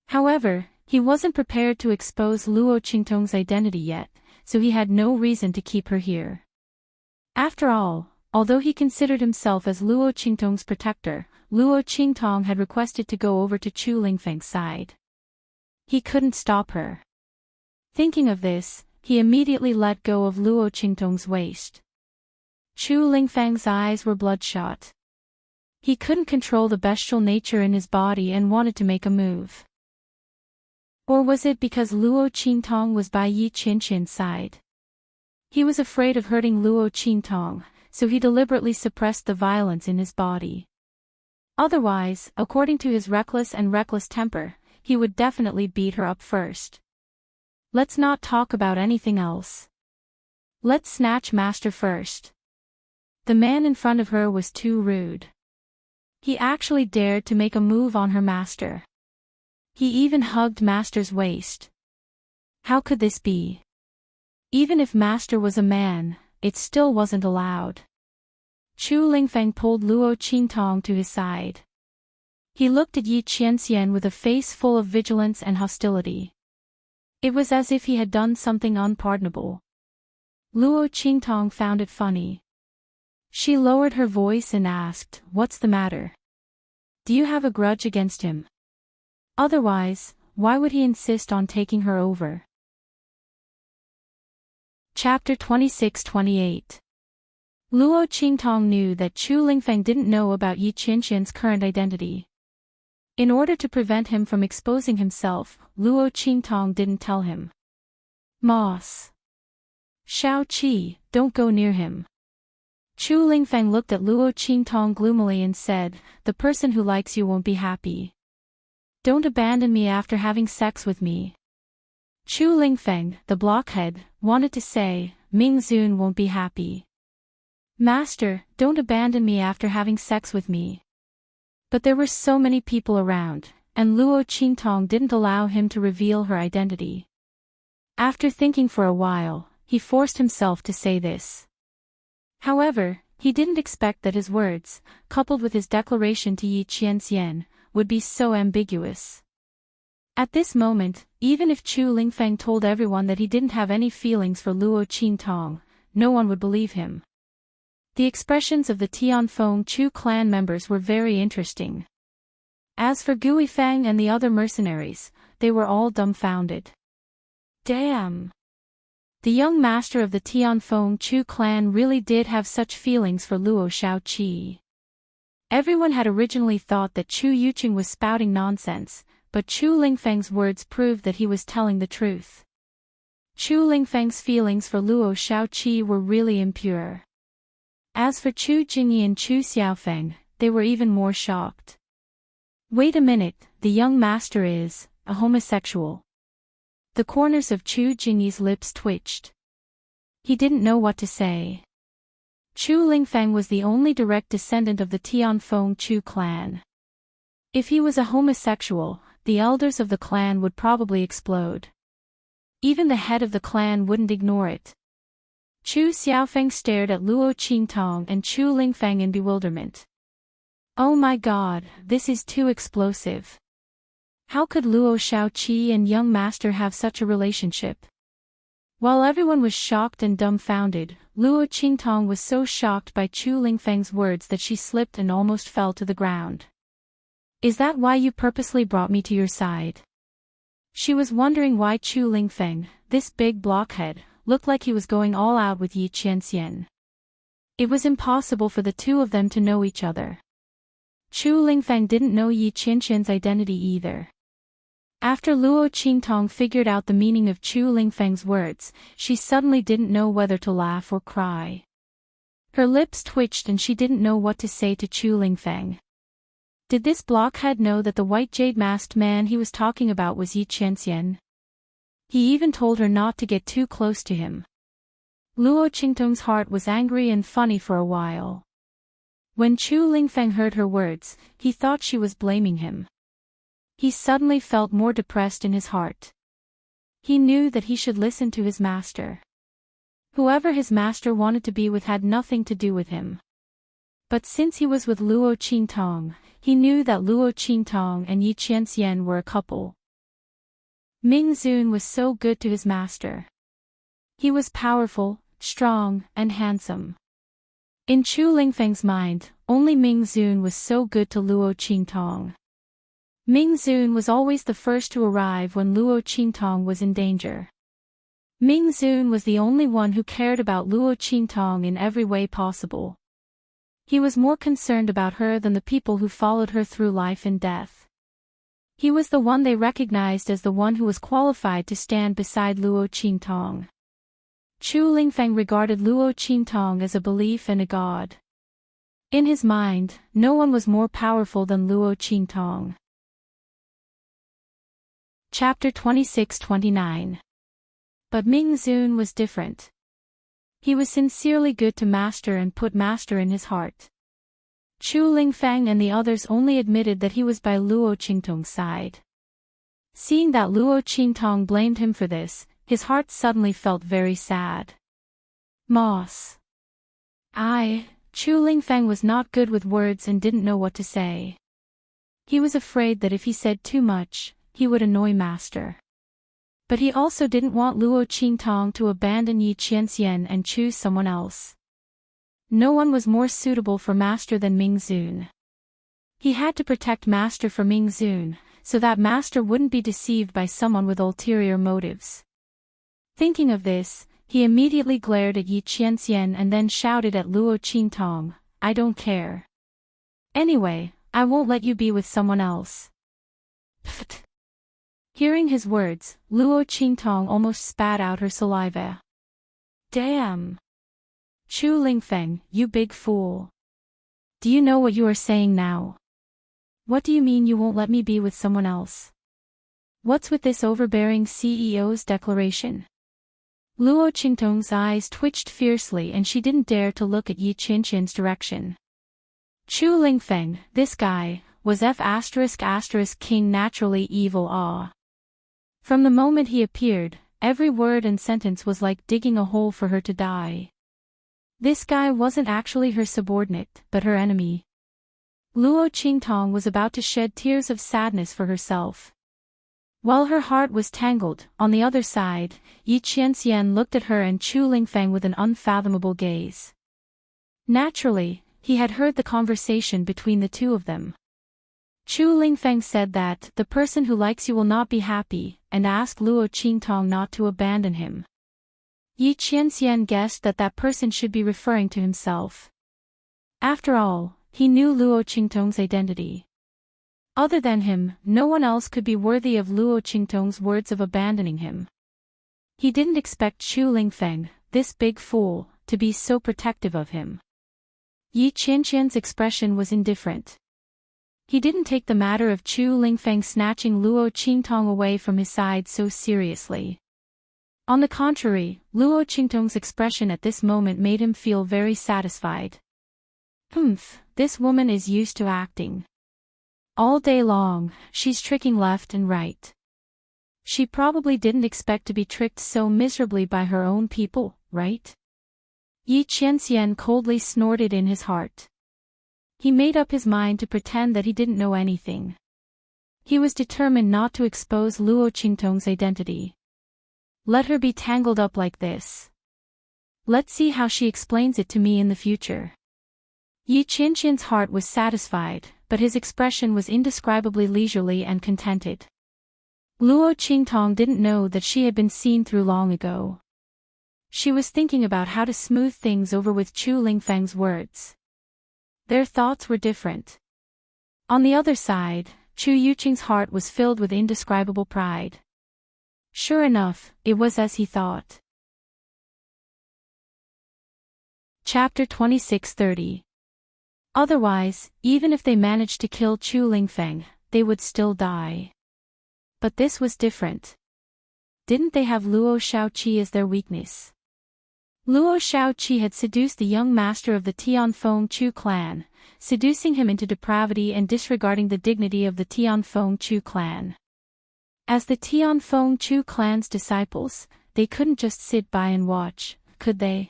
However, he wasn't prepared to expose Luo Qingtong's identity yet, so he had no reason to keep her here. After all, although he considered himself as Luo Qingtong's protector, Luo Qingtong had requested to go over to Chu Lingfeng's side. He couldn't stop her. Thinking of this, he immediately let go of Luo Qingtong's waist. Chu Lingfeng's eyes were bloodshot. He couldn't control the bestial nature in his body and wanted to make a move. Or was it because Luo Qingtong was by Yi Qianxian's side? He was afraid of hurting Luo Qingtong, so he deliberately suppressed the violence in his body. Otherwise, according to his reckless temper, he would definitely beat her up first. Let's not talk about anything else. Let's snatch Master first. The man in front of her was too rude. He actually dared to make a move on her Master. He even hugged Master's waist. How could this be? Even if Master was a man, it still wasn't allowed. Chu Lingfeng pulled Luo Qingtong to his side. He looked at Yi Qianxian with a face full of vigilance and hostility. It was as if he had done something unpardonable. Luo Qingtong found it funny. She lowered her voice and asked, "What's the matter? Do you have a grudge against him? Otherwise, why would he insist on taking her over?" Chapter 26-28. Luo Qingtong knew that Chu Lingfeng didn't know about Yi Qianxian's current identity. In order to prevent him from exposing himself, Luo Qingtong didn't tell him. "Moss. Shao Qi, don't go near him." Chu Lingfeng looked at Luo Qingtong gloomily and said, "The person who likes you won't be happy. Don't abandon me after having sex with me." Chu Lingfeng, the blockhead, wanted to say, "Ming Zun won't be happy. Master, don't abandon me after having sex with me." But there were so many people around, and Luo Qingtong didn't allow him to reveal her identity. After thinking for a while, he forced himself to say this. However, he didn't expect that his words, coupled with his declaration to Yi Qianxian, would be so ambiguous. At this moment, even if Chu Lingfeng told everyone that he didn't have any feelings for Luo Qingtong, no one would believe him. The expressions of the Tianfeng Chu clan members were very interesting. As for Gui Feng and the other mercenaries, they were all dumbfounded. Damn! The young master of the Tianfeng Chu clan really did have such feelings for Luo Shaoqi. Everyone had originally thought that Chu Yuqing was spouting nonsense, but Chu Lingfeng's words proved that he was telling the truth. Chu Lingfeng's feelings for Luo Shaoqi were really impure. As for Chu Jingyi and Chu Xiaofeng, they were even more shocked. Wait a minute, the young master is a homosexual. The corners of Chu Jingyi's lips twitched. He didn't know what to say. Chu Lingfeng was the only direct descendant of the Tianfeng Chu clan. If he was a homosexual, the elders of the clan would probably explode. Even the head of the clan wouldn't ignore it. Chu Xiaofeng stared at Luo Qingtong and Chu Lingfeng in bewilderment. Oh my god, this is too explosive. How could Luo Shaoqi and young master have such a relationship? While everyone was shocked and dumbfounded, Luo Qingtong was so shocked by Chu Lingfeng's words that she slipped and almost fell to the ground. Is that why you purposely brought me to your side? She was wondering why Chu Lingfeng, this big blockhead, looked like he was going all out with Yi Qianxian. It was impossible for the two of them to know each other. Chu Lingfeng didn't know Yi Qianxian's identity either. After Luo Qingtong figured out the meaning of Chu Lingfeng's words, she suddenly didn't know whether to laugh or cry. Her lips twitched and she didn't know what to say to Chu Lingfeng. Did this blockhead know that the white jade-masked man he was talking about was Yi Qianxian? He even told her not to get too close to him. Luo Qingtong's heart was angry and funny for a while. When Chu Lingfeng heard her words, he thought she was blaming him. He suddenly felt more depressed in his heart. He knew that he should listen to his master. Whoever his master wanted to be with had nothing to do with him. But since he was with Luo Qingtong, he knew that Luo Qingtong and Yi Qianxian were a couple. Ming Zun was so good to his master. He was powerful, strong, and handsome. In Chu Lingfeng's mind, only Ming Zun was so good to Luo Qingtong. Ming Zun was always the first to arrive when Luo Qingtong was in danger. Ming Zun was the only one who cared about Luo Qingtong in every way possible. He was more concerned about her than the people who followed her through life and death. He was the one they recognized as the one who was qualified to stand beside Luo Qingtong. Chu Lingfeng regarded Luo Qingtong as a belief and a god. In his mind, no one was more powerful than Luo Qingtong. Chapter 26-29. But Ming Zun was different. He was sincerely good to master and put master in his heart. Chu Lingfeng and the others only admitted that he was by Luo Qingtong's side. Seeing that Luo Qingtong blamed him for this, his heart suddenly felt very sad. Moss. Chu Lingfeng was not good with words and didn't know what to say. He was afraid that if he said too much, he would annoy master. But he also didn't want Luo Qingtong to abandon Yi Qianxian and choose someone else. No one was more suitable for master than Ming Zun. He had to protect master from Ming Zun, so that master wouldn't be deceived by someone with ulterior motives. Thinking of this, he immediately glared at Yi Qianxian and then shouted at Luo Qingtong, "I don't care. Anyway, I won't let you be with someone else." Pfft. Hearing his words, Luo Qingtong almost spat out her saliva. Damn! Chu Lingfeng, you big fool. Do you know what you are saying now? What do you mean you won't let me be with someone else? What's with this overbearing CEO's declaration? Luo Qingtong's eyes twitched fiercely and she didn't dare to look at Yi Qianxian's direction. Chu Lingfeng, this guy, was King naturally evil. From the moment he appeared, every word and sentence was like digging a hole for her to die. This guy wasn't actually her subordinate, but her enemy. Luo Qingtong was about to shed tears of sadness for herself. While her heart was tangled, on the other side, Yi Qianxian looked at her and Chu Lingfeng with an unfathomable gaze. Naturally, he had heard the conversation between the two of them. Chu Lingfeng said that the person who likes you will not be happy, and asked Luo Qingtong not to abandon him. Yi Qianxian guessed that that person should be referring to himself. After all, he knew Luo Qingtong's identity. Other than him, no one else could be worthy of Luo Qingtong's words of abandoning him. He didn't expect Chu Lingfeng, this big fool, to be so protective of him. Yi Qianxian's expression was indifferent. He didn't take the matter of Chu Lingfeng snatching Luo Qingtong away from his side so seriously. On the contrary, Luo Qingtong's expression at this moment made him feel very satisfied. This woman is used to acting. All day long, she's tricking left and right. She probably didn't expect to be tricked so miserably by her own people, right? Yi Qianxian coldly snorted in his heart. He made up his mind to pretend that he didn't know anything. He was determined not to expose Luo Qingtong's identity. Let her be tangled up like this. Let's see how she explains it to me in the future. Yi Qianxian's heart was satisfied, but his expression was indescribably leisurely and contented. Luo Qingtong didn't know that she had been seen through long ago. She was thinking about how to smooth things over with Chu Lingfeng's words. Their thoughts were different. On the other side, Chu Yuqing's heart was filled with indescribable pride. Sure enough, it was as he thought. Chapter 26:30. Otherwise, even if they managed to kill Chu Lingfeng, they would still die. But this was different. Didn't they have Luo Shaoqi as their weakness? Luo Shaoqi had seduced the young master of the Tianfeng Chu clan, seducing him into depravity and disregarding the dignity of the Tianfeng Chu clan. As the Tianfeng Chu clan's disciples, they couldn't just sit by and watch, could they?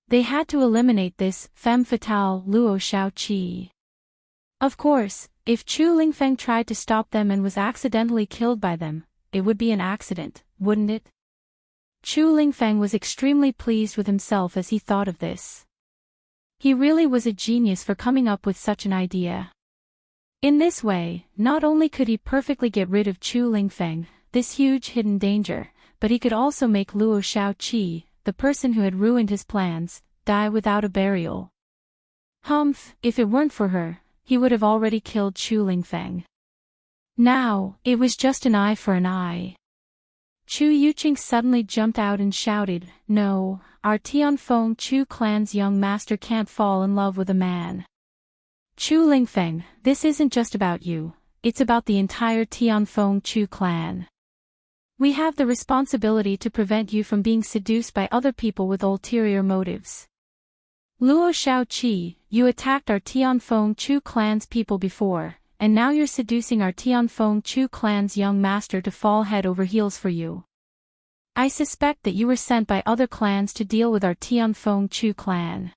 They had to eliminate this femme fatale Luo Shaoqi. Of course, if Chu Lingfeng tried to stop them and was accidentally killed by them, it would be an accident, wouldn't it? Chu Lingfeng was extremely pleased with himself as he thought of this. He really was a genius for coming up with such an idea. In this way, not only could he perfectly get rid of Chu Lingfeng, this huge hidden danger, but he could also make Luo Shaoqi, the person who had ruined his plans, die without a burial. If it weren't for her, he would have already killed Chu Lingfeng. Now, it was just an eye for an eye. Chu Yuqing suddenly jumped out and shouted, "No, our Tianfeng Chu clan's young master can't fall in love with a man. Chu Lingfeng, this isn't just about you, it's about the entire Tianfeng Chu clan. We have the responsibility to prevent you from being seduced by other people with ulterior motives. Luo Shaoqi, you attacked our Tianfeng Chu clan's people before, and now you're seducing our Tianfeng Chu clan's young master to fall head over heels for you. I suspect that you were sent by other clans to deal with our Tianfeng Chu clan.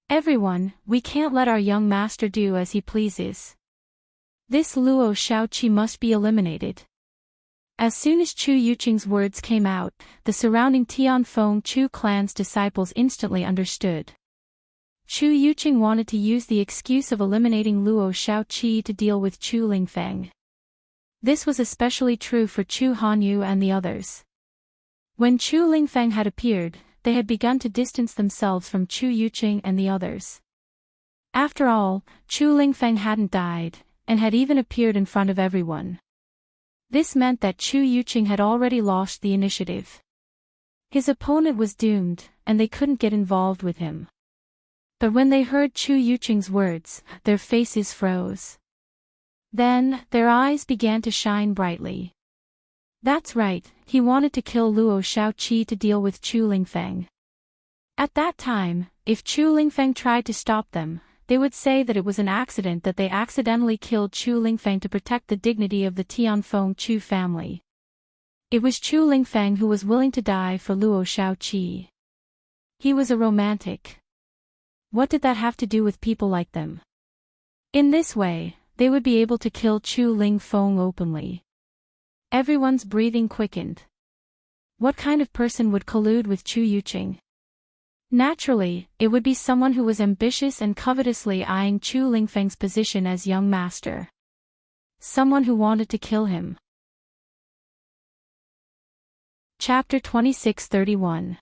Everyone, we can't let our young master do as he pleases. This Luo Shaoqi must be eliminated." As soon as Chu Yuqing's words came out, the surrounding Tianfeng Chu clan's disciples instantly understood. Chu Yuqing wanted to use the excuse of eliminating Luo Shaoqi to deal with Chu Lingfeng. This was especially true for Chu Hanyu and the others. When Chu Lingfeng had appeared, they had begun to distance themselves from Chu Yuqing and the others. After all, Chu Lingfeng hadn't died, and had even appeared in front of everyone. This meant that Chu Yuqing had already lost the initiative. His opponent was doomed, and they couldn't get involved with him. But when they heard Chu Yuqing's words, their faces froze. Then, their eyes began to shine brightly. That's right, he wanted to kill Luo Shaoqi to deal with Chu Lingfeng. At that time, if Chu Lingfeng tried to stop them, they would say that it was an accident that they accidentally killed Chu Lingfeng to protect the dignity of the Tianfeng Chu family. It was Chu Lingfeng who was willing to die for Luo Shaoqi. He was a romantic. What did that have to do with people like them? In this way, they would be able to kill Chu Lingfeng openly. Everyone's breathing quickened. What kind of person would collude with Chu Yuqing? Naturally, it would be someone who was ambitious and covetously eyeing Chu Lingfeng's position as young master. someone who wanted to kill him. Chapter 26:31.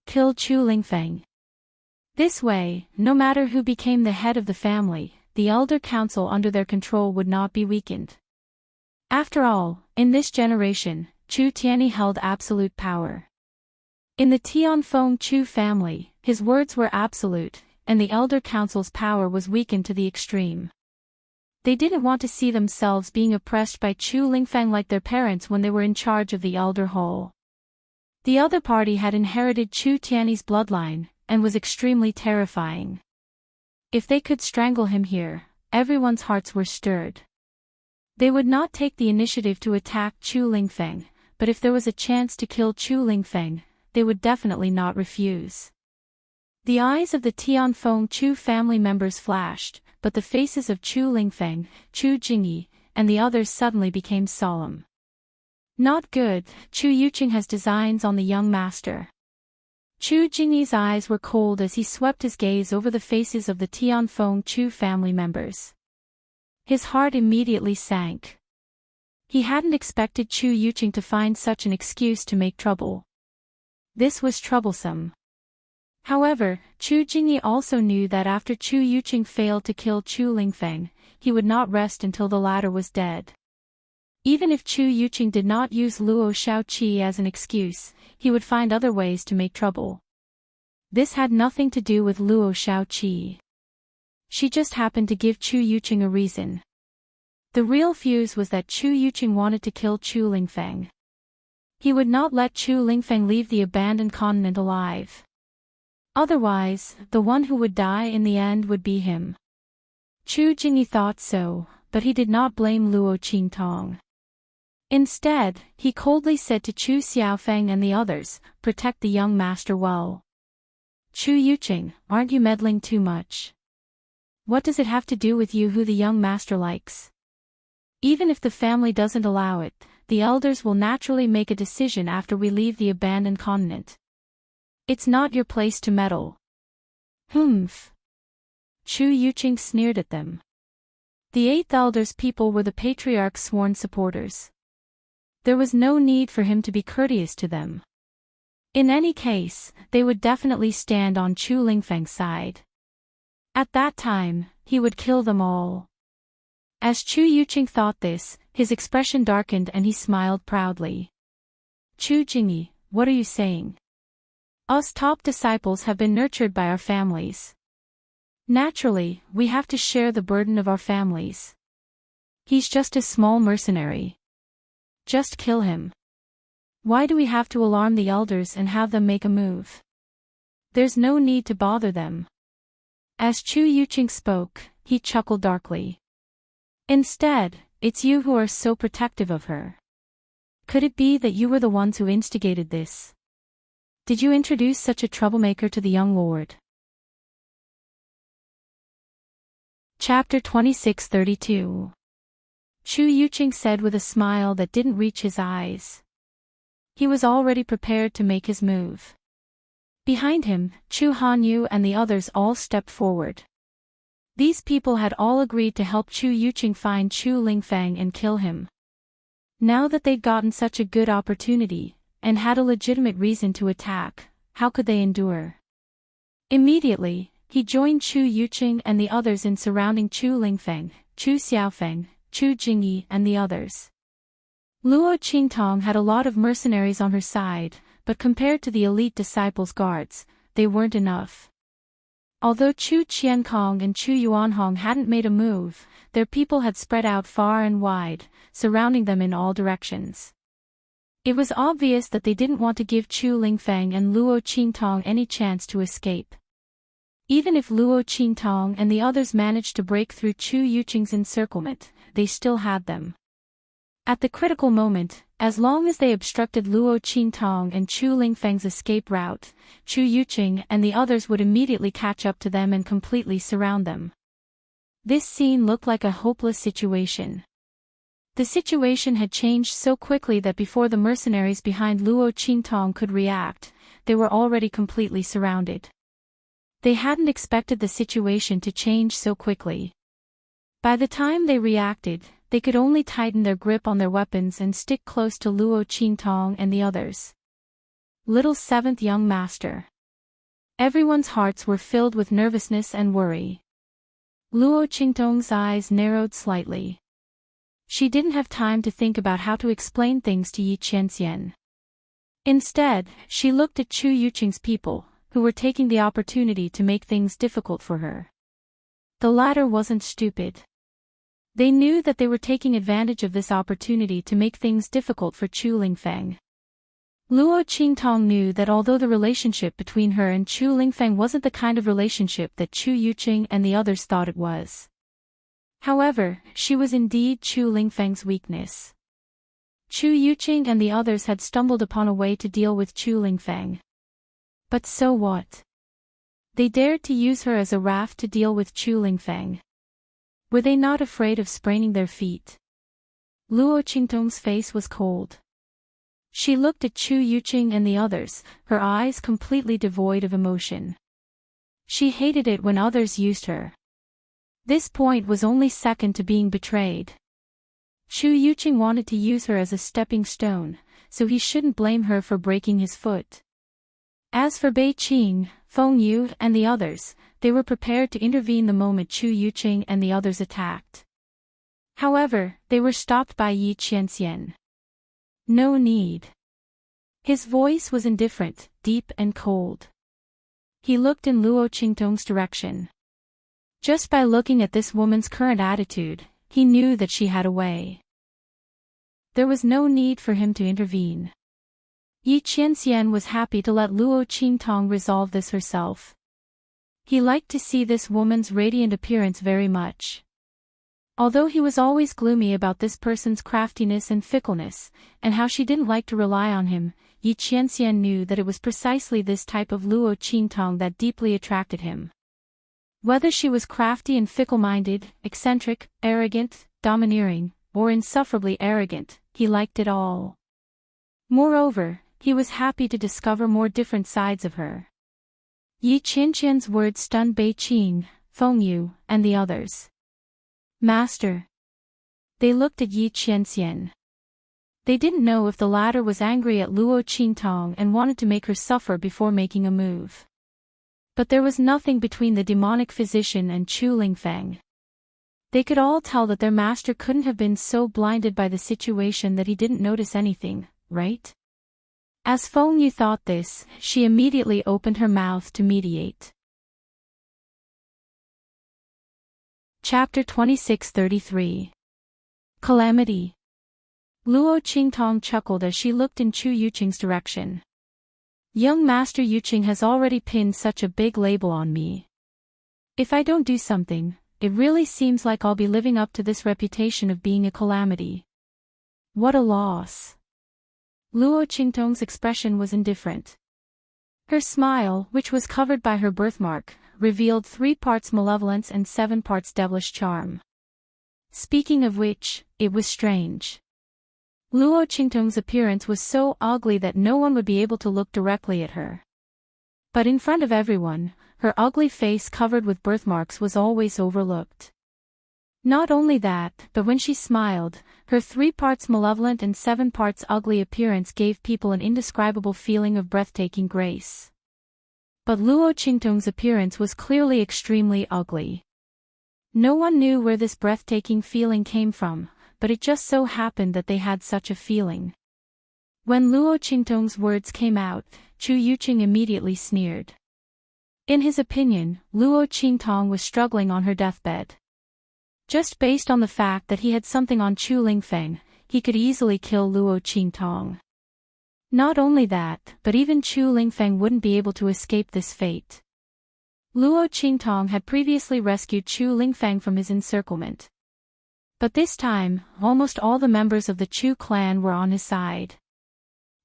Kill Chu Lingfeng. This way, no matter who became the head of the family, the elder council under their control would not be weakened. After all, in this generation, Chu Tianyi held absolute power. In the Tianfeng Chu family, his words were absolute, and the elder council's power was weakened to the extreme. They didn't want to see themselves being oppressed by Chu Lingfeng like their parents when they were in charge of the elder hall. The other party had inherited Chu Tianyi's bloodline, and was extremely terrifying. If they could strangle him here, everyone's hearts were stirred. They would not take the initiative to attack Chu Lingfeng, but if there was a chance to kill Chu Lingfeng, they would definitely not refuse. The eyes of the Tianfeng Chu family members flashed, but the faces of Chu Lingfeng, Chu Jingyi, and the others suddenly became solemn. Not good, Chu Yuqing has designs on the young master. Chu Jingyi's eyes were cold as he swept his gaze over the faces of the Tianfeng Chu family members. His heart immediately sank. He hadn't expected Chu Yuqing to find such an excuse to make trouble. This was troublesome. However, Chu Jingyi also knew that after Chu Yuqing failed to kill Chu Lingfeng, he would not rest until the latter was dead. Even if Chu Yuqing did not use Luo Shaoqi as an excuse, he would find other ways to make trouble. This had nothing to do with Luo Shaoqi. She just happened to give Chu Yuqing a reason. The real fuse was that Chu Yuqing wanted to kill Chu Lingfeng. He would not let Chu Lingfeng leave the abandoned continent alive. Otherwise, the one who would die in the end would be him. Chu Jingyi thought so, but he did not blame Luo Qingtong. Instead, he coldly said to Chu Xiaofeng and the others, "Protect the young master well." Chu Yuqing, aren't you meddling too much? What does it have to do with you who the young master likes? Even if the family doesn't allow it, the elders will naturally make a decision after we leave the abandoned continent. It's not your place to meddle. Humph. Chu Yuqing sneered at them. The eighth elder's people were the patriarch's sworn supporters. There was no need for him to be courteous to them. In any case, they would definitely stand on Chu Lingfeng's side. At that time, he would kill them all. As Chu Yuqing thought this, his expression darkened and he smiled proudly. Chu Jingyi, what are you saying? Us top disciples have been nurtured by our families. Naturally, we have to share the burden of our families. He's just a small mercenary. Just kill him. Why do we have to alarm the elders and have them make a move? There's no need to bother them. As Chu Yuqing spoke, he chuckled darkly. Instead, it's you who are so protective of her. Could it be that you were the ones who instigated this? Did you introduce such a troublemaker to the young lord? Chapter 26:32. Chu Yuqing said with a smile that didn't reach his eyes. He was already prepared to make his move. Behind him, Chu Hanyu and the others all stepped forward. These people had all agreed to help Chu Yuqing find Chu Lingfeng and kill him. Now that they'd gotten such a good opportunity, and had a legitimate reason to attack, how could they endure? Immediately, he joined Chu Yuqing and the others in surrounding Chu Lingfeng, Chu Xiaofeng, Chu Jingyi and the others. Luo Qingtong had a lot of mercenaries on her side, but compared to the elite disciples' guards, they weren't enough. Although Chu Qiankong and Chu Yuanhong hadn't made a move, their people had spread out far and wide, surrounding them in all directions. It was obvious that they didn't want to give Chu Lingfeng and Luo Qingtong any chance to escape. Even if Luo Qingtong and the others managed to break through Chu Yuqing's encirclement, they still had them. At the critical moment, as long as they obstructed Luo Qingtong and Chu Lingfeng's escape route, Chu Yuqing and the others would immediately catch up to them and completely surround them. This scene looked like a hopeless situation. The situation had changed so quickly that before the mercenaries behind Luo Qingtong could react, they were already completely surrounded. They hadn't expected the situation to change so quickly. By the time they reacted, they could only tighten their grip on their weapons and stick close to Luo Qingtong and the others. Little seventh young master. Everyone's hearts were filled with nervousness and worry. Luo Qingtong's eyes narrowed slightly. She didn't have time to think about how to explain things to Yi Qianxian. Instead, she looked at Chu Yuqing's people, who were taking the opportunity to make things difficult for her. The latter wasn't stupid. They knew that they were taking advantage of this opportunity to make things difficult for Chu Lingfeng. Luo Qingtong knew that although the relationship between her and Chu Lingfeng wasn't the kind of relationship that Chu Yuqing and the others thought it was. However, she was indeed Chu Lingfeng's weakness. Chu Yuqing and the others had stumbled upon a way to deal with Chu Lingfeng. But so what? They dared to use her as a raft to deal with Chu Lingfeng. Were they not afraid of spraining their feet? Luo Qingtong's face was cold. She looked at Chu Yuqing and the others, her eyes completely devoid of emotion. She hated it when others used her. This point was only second to being betrayed. Chu Yuqing wanted to use her as a stepping stone, so he shouldn't blame her for breaking his foot. As for Bei Qing, Feng Yu and the others, they were prepared to intervene the moment Chu Yuqing and the others attacked. However, they were stopped by Yi Qianxian. No need. His voice was indifferent, deep and cold. He looked in Luo Qingtong's direction. Just by looking at this woman's current attitude, he knew that she had a way. There was no need for him to intervene. Yi Qianxian was happy to let Luo Qingtong resolve this herself. He liked to see this woman's radiant appearance very much. Although he was always gloomy about this person's craftiness and fickleness, and how she didn't like to rely on him, Yi Qianxian knew that it was precisely this type of Luo Qingtong that deeply attracted him. Whether she was crafty and fickle-minded, eccentric, arrogant, domineering, or insufferably arrogant, he liked it all. Moreover, he was happy to discover more different sides of her. Yi Qianxian's words stunned Bei Qing, Feng Yu, and the others. Master. They looked at Yi Qianxian. They didn't know if the latter was angry at Luo Qingtong and wanted to make her suffer before making a move. But there was nothing between the demonic physician and Chu Lingfeng. They could all tell that their master couldn't have been so blinded by the situation that he didn't notice anything, right? As Feng Yu thought this, she immediately opened her mouth to mediate. Chapter 2633. Calamity. Luo Qingtong chuckled as she looked in Chu Yuqing's direction. Young Master Yuqing has already pinned such a big label on me. If I don't do something, it really seems like I'll be living up to this reputation of being a calamity. What a loss. Luo Qingtong's expression was indifferent. Her smile, which was covered by her birthmark, revealed 3 parts malevolence and 7 parts devilish charm. Speaking of which, it was strange. Luo Qingtong's appearance was so ugly that no one would be able to look directly at her. But in front of everyone, her ugly face covered with birthmarks was always overlooked. Not only that, but when she smiled, her 3 parts malevolent and 7 parts ugly appearance gave people an indescribable feeling of breathtaking grace. But Luo Qingtong's appearance was clearly extremely ugly. No one knew where this breathtaking feeling came from, but it just so happened that they had such a feeling. When Luo Qingtong's words came out, Chu Yuqing immediately sneered. In his opinion, Luo Qingtong was struggling on her deathbed. Just based on the fact that he had something on Chu Lingfeng, he could easily kill Luo Qingtong. Not only that, but even Chu Lingfeng wouldn't be able to escape this fate. Luo Qingtong had previously rescued Chu Lingfeng from his encirclement. But this time, almost all the members of the Chu clan were on his side.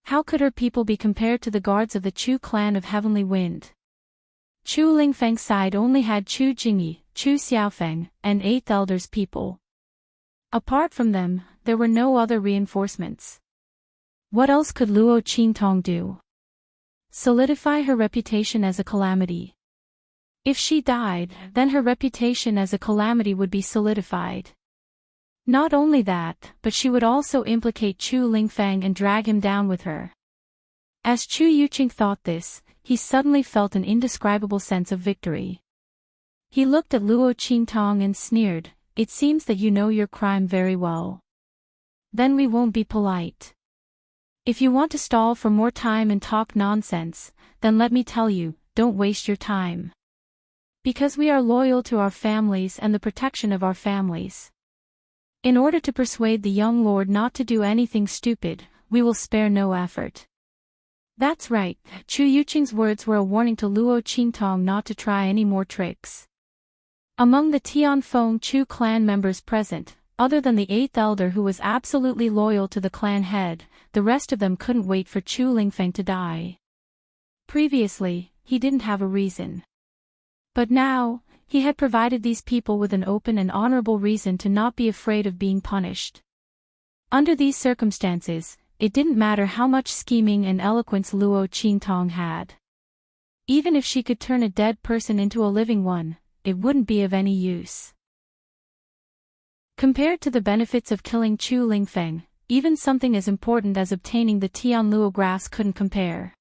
How could her people be compared to the guards of the Chu clan of Heavenly Wind? Chu Lingfeng's side only had Chu Jingyi, Chu Xiaofeng, and 8 elders people. Apart from them, there were no other reinforcements. What else could Luo Qingtong do? Solidify her reputation as a calamity. If she died, then her reputation as a calamity would be solidified. Not only that, but she would also implicate Chu Lingfeng and drag him down with her. As Chu Yuqing thought this, he suddenly felt an indescribable sense of victory. He looked at Luo Qingtong and sneered, "It seems that you know your crime very well. Then we won't be polite. If you want to stall for more time and talk nonsense, then let me tell you, don't waste your time. Because we are loyal to our families and the protection of our families. In order to persuade the young lord not to do anything stupid, we will spare no effort." That's right, Chu Yuqing's words were a warning to Luo Qingtong not to try any more tricks. Among the Tianfeng Chu clan members present, other than the 8th elder who was absolutely loyal to the clan head, the rest of them couldn't wait for Chu Lingfeng to die. Previously, he didn't have a reason. But now, he had provided these people with an open and honorable reason to not be afraid of being punished. Under these circumstances, it didn't matter how much scheming and eloquence Luo Qingtong had. Even if she could turn a dead person into a living one, it wouldn't be of any use. Compared to the benefits of killing Chu Lingfeng, even something as important as obtaining the Tianluo grass couldn't compare.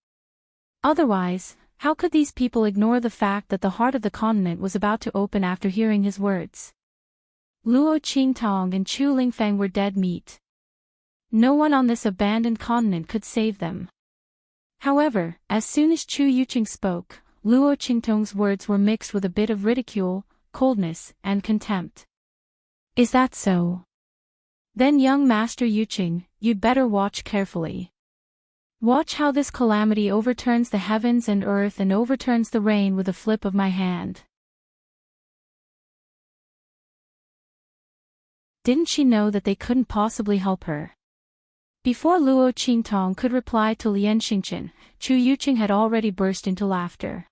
Otherwise, how could these people ignore the fact that the heart of the continent was about to open after hearing his words? Luo Qingtong and Chu Lingfeng were dead meat. No one on this abandoned continent could save them. However, as soon as Chu Yuqing spoke, Luo Qingtong's words were mixed with a bit of ridicule, coldness, and contempt. "Is that so? Then young Master Yuqing, you'd better watch carefully. Watch how this calamity overturns the heavens and earth and overturns the rain with a flip of my hand." Didn't she know that they couldn't possibly help her? Before Luo Qingtong could reply to Lian Xingchen, Chu Yuqing had already burst into laughter.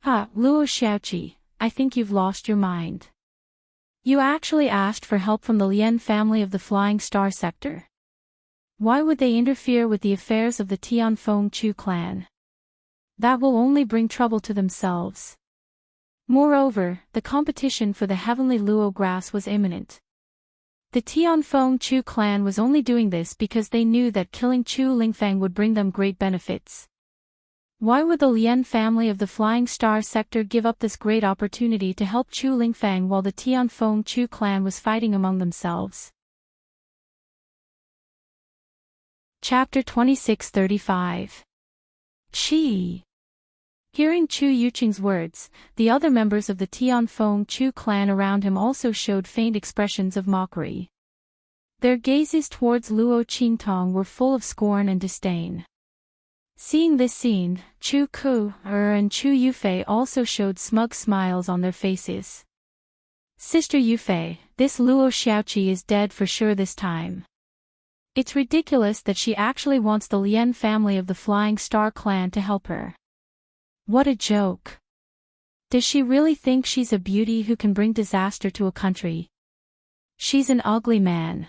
"Ha, Luo Xiaoqi, I think you've lost your mind. You actually asked for help from the Lian family of the Flying Star sector? Why would they interfere with the affairs of the Tianfeng Chu clan? That will only bring trouble to themselves. Moreover, the competition for the heavenly Luo grass was imminent. The Tianfeng Chu clan was only doing this because they knew that killing Chu Lingfeng would bring them great benefits. Why would the Lian family of the Flying Star sector give up this great opportunity to help Chu Lingfeng while the Tianfeng Chu clan was fighting among themselves? Chapter 26:35. Qi. Hearing Chu Yuqing's words, the other members of the Tianfeng Chu clan around him also showed faint expressions of mockery. Their gazes towards Luo Qingtong were full of scorn and disdain. Seeing this scene, Chu Ku and Chu Yufei also showed smug smiles on their faces. "Sister Yufei, this Luo Xiaoqi is dead for sure this time. It's ridiculous that she actually wants the Lian family of the Flying Star clan to help her. What a joke. Does she really think she's a beauty who can bring disaster to a country? She's an ugly man.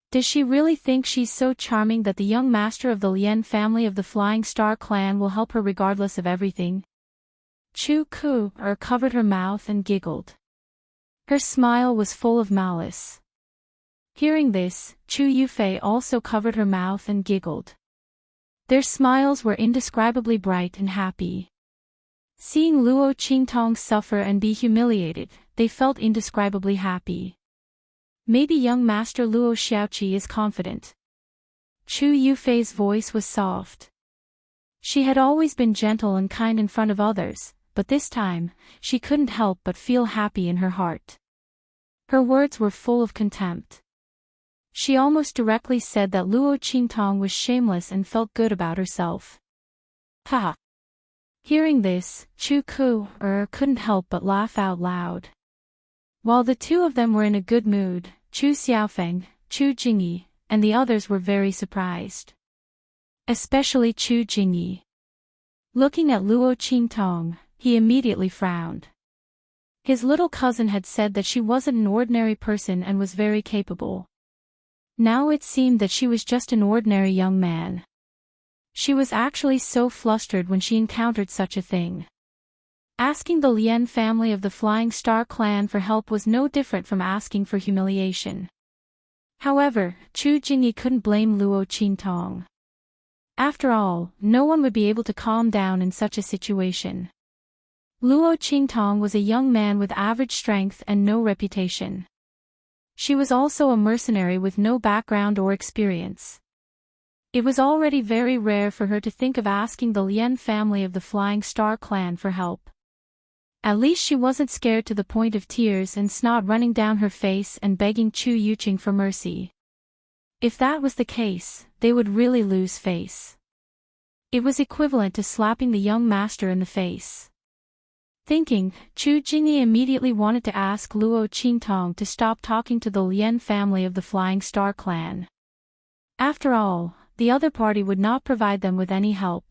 Does she really think she's so charming that the young master of the Lian family of the Flying Star clan will help her regardless of everything?" Chu Ku covered her mouth and giggled. Her smile was full of malice. Hearing this, Chu Yufei also covered her mouth and giggled. Their smiles were indescribably bright and happy. Seeing Luo Qingtong suffer and be humiliated, they felt indescribably happy. Maybe young Master Luo Xiaoqi is confident. Chu Yufei's voice was soft. She had always been gentle and kind in front of others, but this time, she couldn't help but feel happy in her heart. Her words were full of contempt. She almost directly said that Luo Qingtong was shameless and felt good about herself. Ha! Hearing this, Chu Ku couldn't help but laugh out loud. While the two of them were in a good mood, Chu Xiaofeng, Chu Jingyi, and the others were very surprised. Especially Chu Jingyi. Looking at Luo Qingtong, he immediately frowned. His little cousin had said that she wasn't an ordinary person and was very capable. Now it seemed that she was just an ordinary young man. She was actually so flustered when she encountered such a thing. Asking the Lian family of the Flying Star clan for help was no different from asking for humiliation. However, Chu Jingyi couldn't blame Luo Qingtong. After all, no one would be able to calm down in such a situation. Luo Qingtong was a young man with average strength and no reputation. She was also a mercenary with no background or experience. It was already very rare for her to think of asking the Lien family of the Flying Star clan for help. At least she wasn't scared to the point of tears and snot running down her face and begging Chu Yuqing for mercy. If that was the case, they would really lose face. It was equivalent to slapping the young master in the face. Thinking, Chu Jingyi immediately wanted to ask Luo Qingtong to stop talking to the Lien family of the Flying Star clan. After all, the other party would not provide them with any help.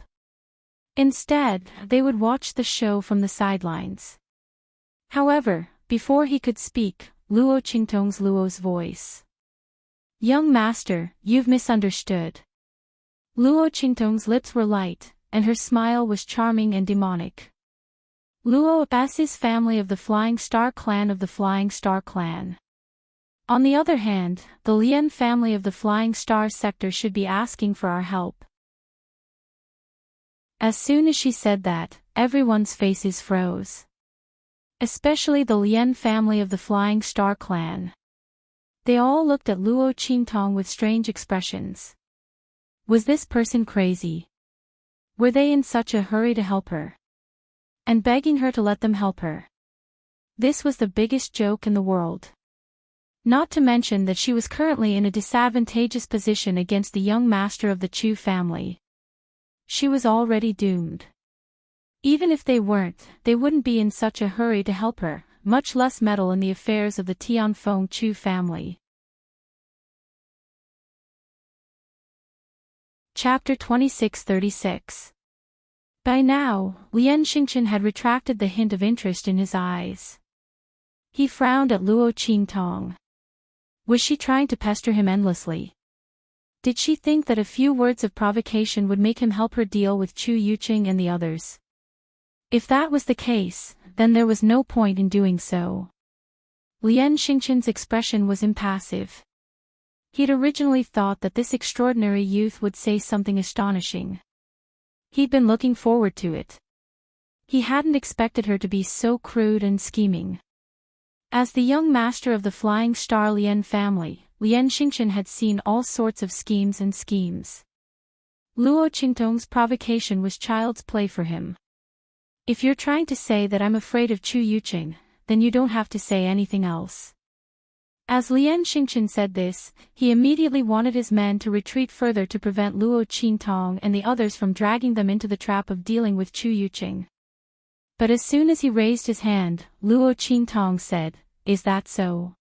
Instead, they would watch the show from the sidelines. However, before he could speak, Luo Qingtong's Luo's voice. "Young master, you've misunderstood." Luo Qingtong's lips were light, and her smile was charming and demonic. Luo Bassi's family of the Flying Star clan of the Flying Star clan. On the other hand, the Lien family of the Flying Star sector should be asking for our help. As soon as she said that, everyone's faces froze. Especially the Lien family of the Flying Star clan. They all looked at Luo Qingtong with strange expressions. Was this person crazy? Were they in such a hurry to help her? And begging her to let them help her? This was the biggest joke in the world. Not to mention that she was currently in a disadvantageous position against the young master of the Chu family. She was already doomed. Even if they weren't, they wouldn't be in such a hurry to help her, much less meddle in the affairs of the Tianfeng Chu family. Chapter 2636. By now, Lien Xingchen had retracted the hint of interest in his eyes. He frowned at Luo Qingtong. Was she trying to pester him endlessly? Did she think that a few words of provocation would make him help her deal with Chu Yuqing and the others? If that was the case, then there was no point in doing so. Lien Xingchen's expression was impassive. He'd originally thought that this extraordinary youth would say something astonishing. He'd been looking forward to it. He hadn't expected her to be so crude and scheming. As the young master of the Flying Star Lien family, Lien Xingchen had seen all sorts of schemes. Luo Qingtong's provocation was child's play for him. If you're trying to say that I'm afraid of Chu Yuqing, then you don't have to say anything else. As Lien Xingchen said this, he immediately wanted his men to retreat further to prevent Luo Qingtong and the others from dragging them into the trap of dealing with Chu Yuqing. But as soon as he raised his hand, Luo Qingtong said, "Is that so?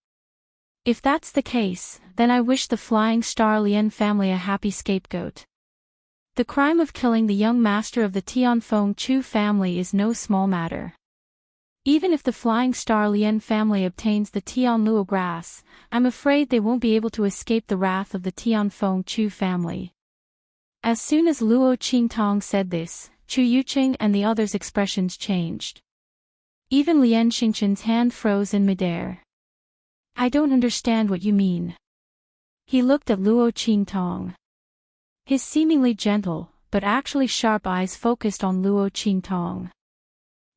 If that's the case, then I wish the Flying Star Lien family a happy scapegoat." The crime of killing the young master of the Tianfeng Chu family is no small matter. Even if the Flying Star Lien family obtains the Tianluo grass, I'm afraid they won't be able to escape the wrath of the Tianfeng Chu family. As soon as Luo Qingtong said this, Chu Yuqing and the others' expressions changed. Even Lien Xingchen's hand froze in midair. "I don't understand what you mean." He looked at Luo Qingtong. His seemingly gentle, but actually sharp eyes focused on Luo Qingtong.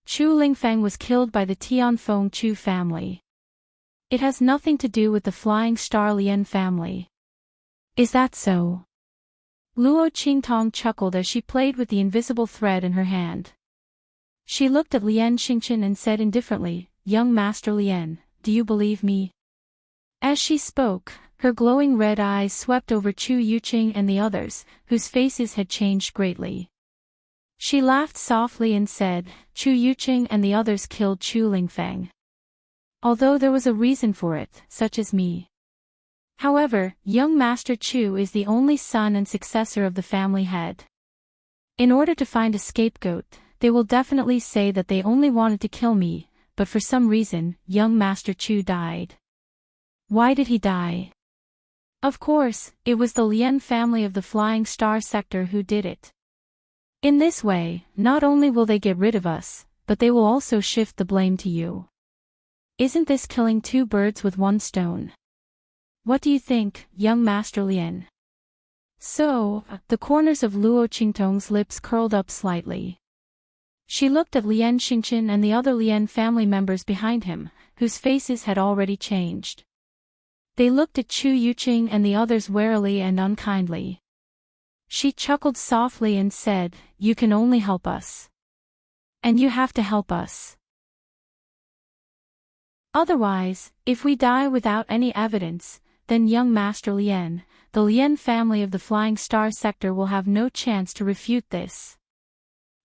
Chu Lingfeng was killed by the Tianfeng Chu family. It has nothing to do with the Flying Star Lien family. Is that so? Luo Qingtong chuckled as she played with the invisible thread in her hand. She looked at Lien Xingchen and said indifferently, "Young Master Lien, do you believe me?" As she spoke, her glowing red eyes swept over Chu Yuqing and the others, whose faces had changed greatly. She laughed softly and said, "Chu Yuqing and the others killed Chu Lingfeng. Although there was a reason for it, such as me. However, young Master Chu is the only son and successor of the family head. In order to find a scapegoat, they will definitely say that they only wanted to kill me, but for some reason, young Master Chu died. Why did he die? Of course, it was the Lien family of the Flying Star sector who did it. In this way, not only will they get rid of us, but they will also shift the blame to you. Isn't this killing two birds with one stone?" What do you think, young Master Lien? So, the corners of Luo Qingtong's lips curled up slightly. She looked at Lien Xingchen and the other Lien family members behind him, whose faces had already changed. They looked at Chu Yuqing and the others warily and unkindly. She chuckled softly and said, "You can only help us. And you have to help us. Otherwise, if we die without any evidence, then young Master Lien, the Lien family of the Flying Star sector will have no chance to refute this."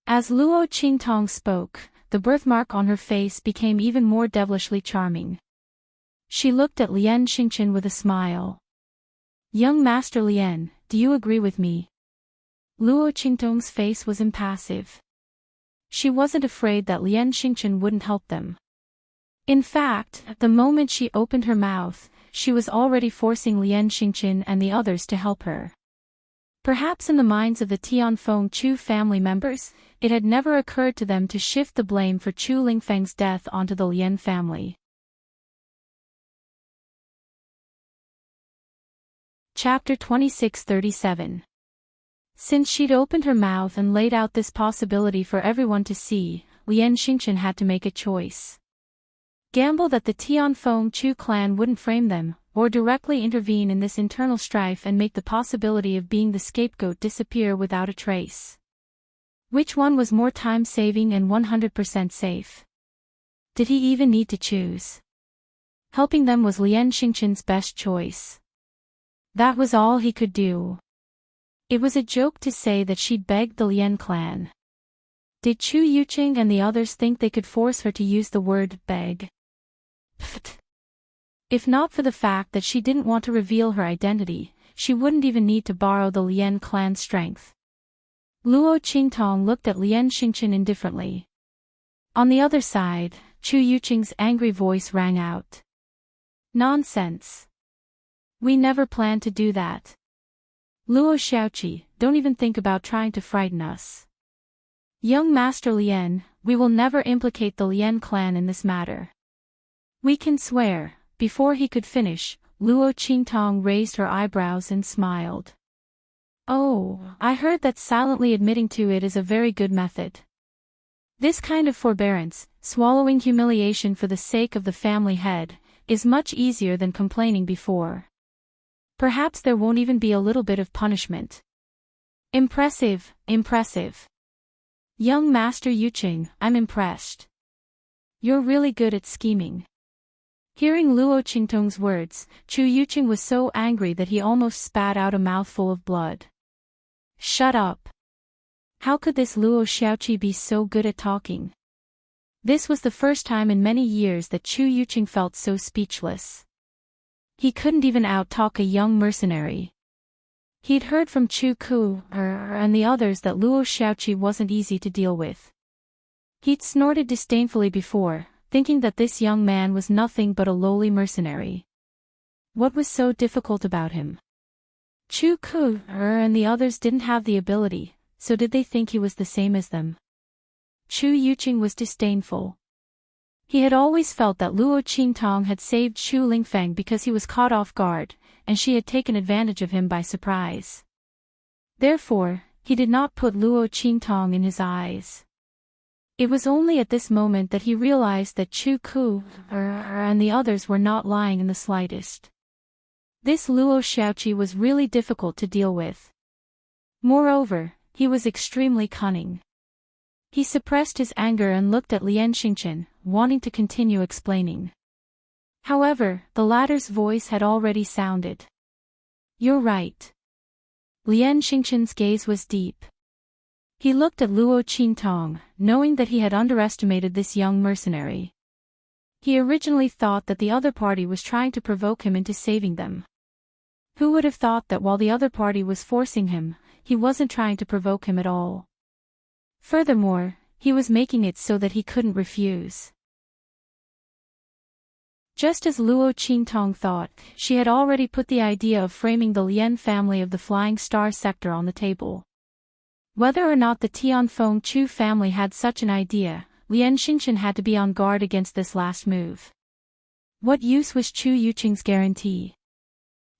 As Luo Qingtong spoke, the birthmark on her face became even more devilishly charming. She looked at Lien Xingchen with a smile. "Young Master Lien, do you agree with me?" Luo Qingtong's face was impassive. She wasn't afraid that Lien Xingchen wouldn't help them. In fact, the moment she opened her mouth, she was already forcing Lien Xingchen and the others to help her. Perhaps in the minds of the Tianfeng Chu family members, it had never occurred to them to shift the blame for Chu Lingfeng's death onto the Lien family. Chapter 2637. Since she'd opened her mouth and laid out this possibility for everyone to see, Lien Xingchen had to make a choice. Gamble that the Tianfeng Chu clan wouldn't frame them, or directly intervene in this internal strife and make the possibility of being the scapegoat disappear without a trace. Which one was more time-saving and 100% safe? Did he even need to choose? Helping them was Lien Xingchen's best choice. That was all he could do. It was a joke to say that she'd begged the Lien clan. Did Chu Yuqing and the others think they could force her to use the word beg? Pfft. If not for the fact that she didn't want to reveal her identity, she wouldn't even need to borrow the Lien clan's strength. Luo Qingtong looked at Lien Xingchen indifferently. On the other side, Chu Yuqing's angry voice rang out. "Nonsense. We never planned to do that. Luo Xiaoqi, don't even think about trying to frighten us. Young Master Lien, we will never implicate the Lien clan in this matter. We can swear." Before he could finish, Luo Qingtong raised her eyebrows and smiled. "Oh, I heard that silently admitting to it is a very good method. This kind of forbearance, swallowing humiliation for the sake of the family head, is much easier than complaining before. Perhaps there won't even be a little bit of punishment." "Impressive, impressive. Young Master Yuqing, I'm impressed. You're really good at scheming." Hearing Luo Qingtong's words, Chu Yuqing was so angry that he almost spat out a mouthful of blood. "Shut up. How could this Luo Xiaoqi be so good at talking?" This was the first time in many years that Chu Yuqing felt so speechless. He couldn't even out-talk a young mercenary. He'd heard from Chu Ku and the others that Luo Xiaoqi wasn't easy to deal with. He'd snorted disdainfully before, thinking that this young man was nothing but a lowly mercenary. What was so difficult about him? Chu Ku and the others didn't have the ability, so did they think he was the same as them? Chu Yuqing was disdainful. He had always felt that Luo Qingtong had saved Chu Lingfeng because he was caught off guard, and she had taken advantage of him by surprise. Therefore, he did not put Luo Qingtong in his eyes. It was only at this moment that he realized that Chu Ku and the others were not lying in the slightest. This Luo Xiaoqi was really difficult to deal with. Moreover, he was extremely cunning. He suppressed his anger and looked at Lien Xingchen, wanting to continue explaining. However, the latter's voice had already sounded. "You're right." Lien Xingchen's gaze was deep. He looked at Luo Qingtong, knowing that he had underestimated this young mercenary. He originally thought that the other party was trying to provoke him into saving them. Who would have thought that while the other party was forcing him, he wasn't trying to provoke him at all? Furthermore, he was making it so that he couldn't refuse. Just as Luo Qingtong thought, she had already put the idea of framing the Lien family of the Flying Star sector on the table. Whether or not the Tianfeng Chu family had such an idea, Lien Xingchen had to be on guard against this last move. What use was Chu Yuqing's guarantee?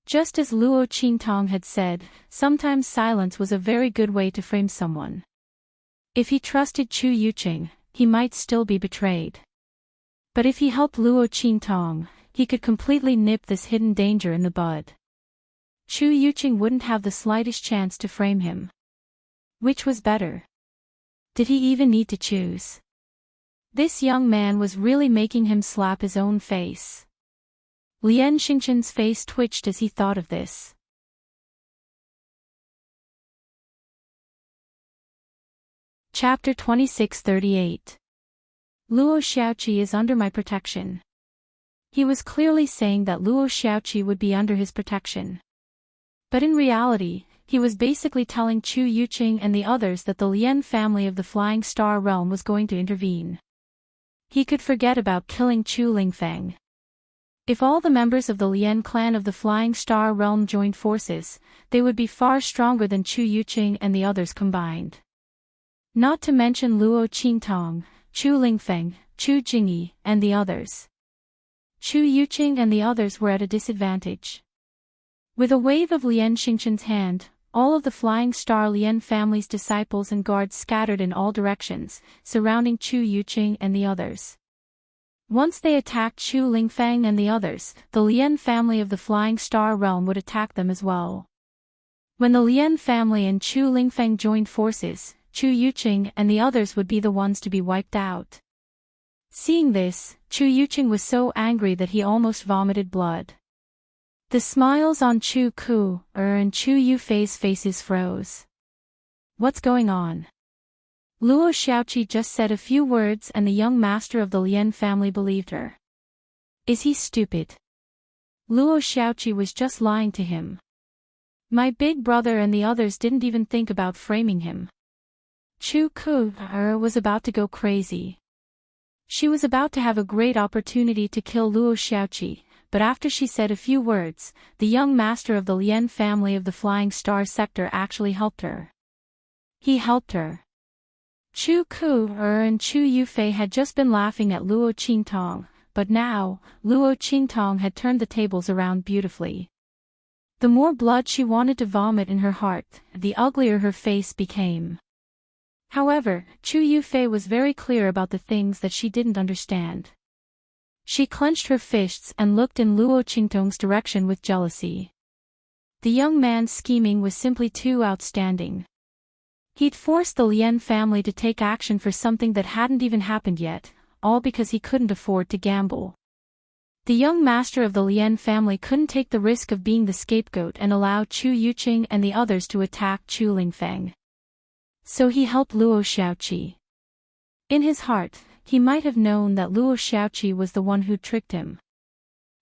Just as Luo Qingtong had said, sometimes silence was a very good way to frame someone. If he trusted Chu Yuqing, he might still be betrayed. But if he helped Luo Qingtong, he could completely nip this hidden danger in the bud. Chu Yuqing wouldn't have the slightest chance to frame him. Which was better? Did he even need to choose? This young man was really making him slap his own face. Lian Xingqian's face twitched as he thought of this. Chapter 2638. Luo Xiaoqi is under my protection. He was clearly saying that Luo Xiaoqi would be under his protection. But in reality, he was basically telling Chu Yuqing and the others that the Lian family of the Flying Star realm was going to intervene. He could forget about killing Chu Lingfeng. If all the members of the Lian clan of the Flying Star realm joined forces, they would be far stronger than Chu Yuqing and the others combined. Not to mention Luo Qingtong, Chu Lingfeng, Chu Jingyi, and the others. Chu Yuqing and the others were at a disadvantage. With a wave of Lian Xingqian's hand, all of the Flying Star Lian family's disciples and guards scattered in all directions, surrounding Chu Yuqing and the others. Once they attacked Chu Lingfeng and the others, the Lian family of the Flying Star realm would attack them as well. When the Lian family and Chu Lingfeng joined forces, Chu Yuqing and the others would be the ones to be wiped out. Seeing this, Chu Yuqing was so angry that he almost vomited blood. The smiles on Chu Ku and Chu Yufei's faces froze. What's going on? Luo Xiaoqi just said a few words and the young master of the Lian family believed her. Is he stupid? Luo Xiaoqi was just lying to him. My big brother and the others didn't even think about framing him. Chu Ku was about to go crazy. She was about to have a great opportunity to kill Luo Xiaoqi, but after she said a few words, the young master of the Lian family of the Flying Star sector actually helped her. He helped her. Chu Ku and Chu Yufei had just been laughing at Luo Qingtong, but now, Luo Qingtong had turned the tables around beautifully. The more blood she wanted to vomit in her heart, the uglier her face became. However, Chu Yufei was very clear about the things that she didn't understand. She clenched her fists and looked in Luo Qingtong's direction with jealousy. The young man's scheming was simply too outstanding. He'd forced the Lian family to take action for something that hadn't even happened yet, all because he couldn't afford to gamble. The young master of the Lian family couldn't take the risk of being the scapegoat and allow Chu Yuqing and the others to attack Chu Lingfeng. So he helped Luo Xiaoqi. In his heart, he might have known that Luo Xiaoqi was the one who tricked him.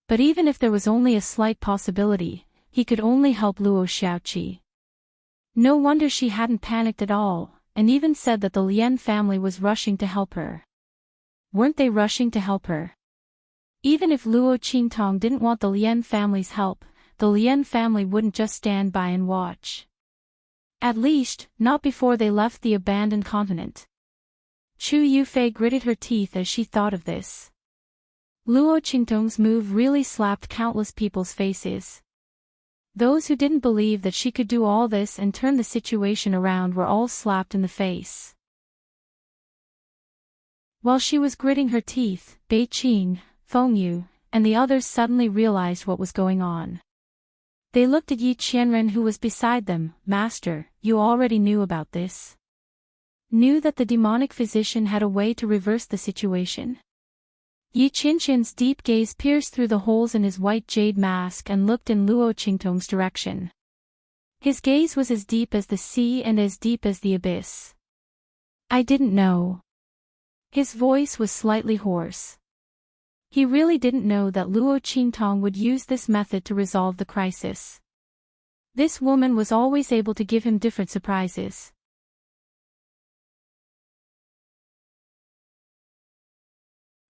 But even if there was only a slight possibility, he could only help Luo Xiaoqi. No wonder she hadn't panicked at all, and even said that the Lian family was rushing to help her. Weren't they rushing to help her? Even if Luo Qingtong didn't want the Lian family's help, the Lian family wouldn't just stand by and watch. At least, not before they left the abandoned continent. Chu Yufei gritted her teeth as she thought of this. Luo Qingtong's move really slapped countless people's faces. Those who didn't believe that she could do all this and turn the situation around were all slapped in the face. While she was gritting her teeth, Bei Qing, Feng Yu, and the others suddenly realized what was going on. They looked at Yi Qianren who was beside them. Master, you already knew about this? Knew that the demonic physician had a way to reverse the situation? Yi Qianqian's deep gaze pierced through the holes in his white jade mask and looked in Luo Qingtong's direction. His gaze was as deep as the sea and as deep as the abyss. I didn't know. His voice was slightly hoarse. He really didn't know that Luo Qingtong would use this method to resolve the crisis. This woman was always able to give him different surprises.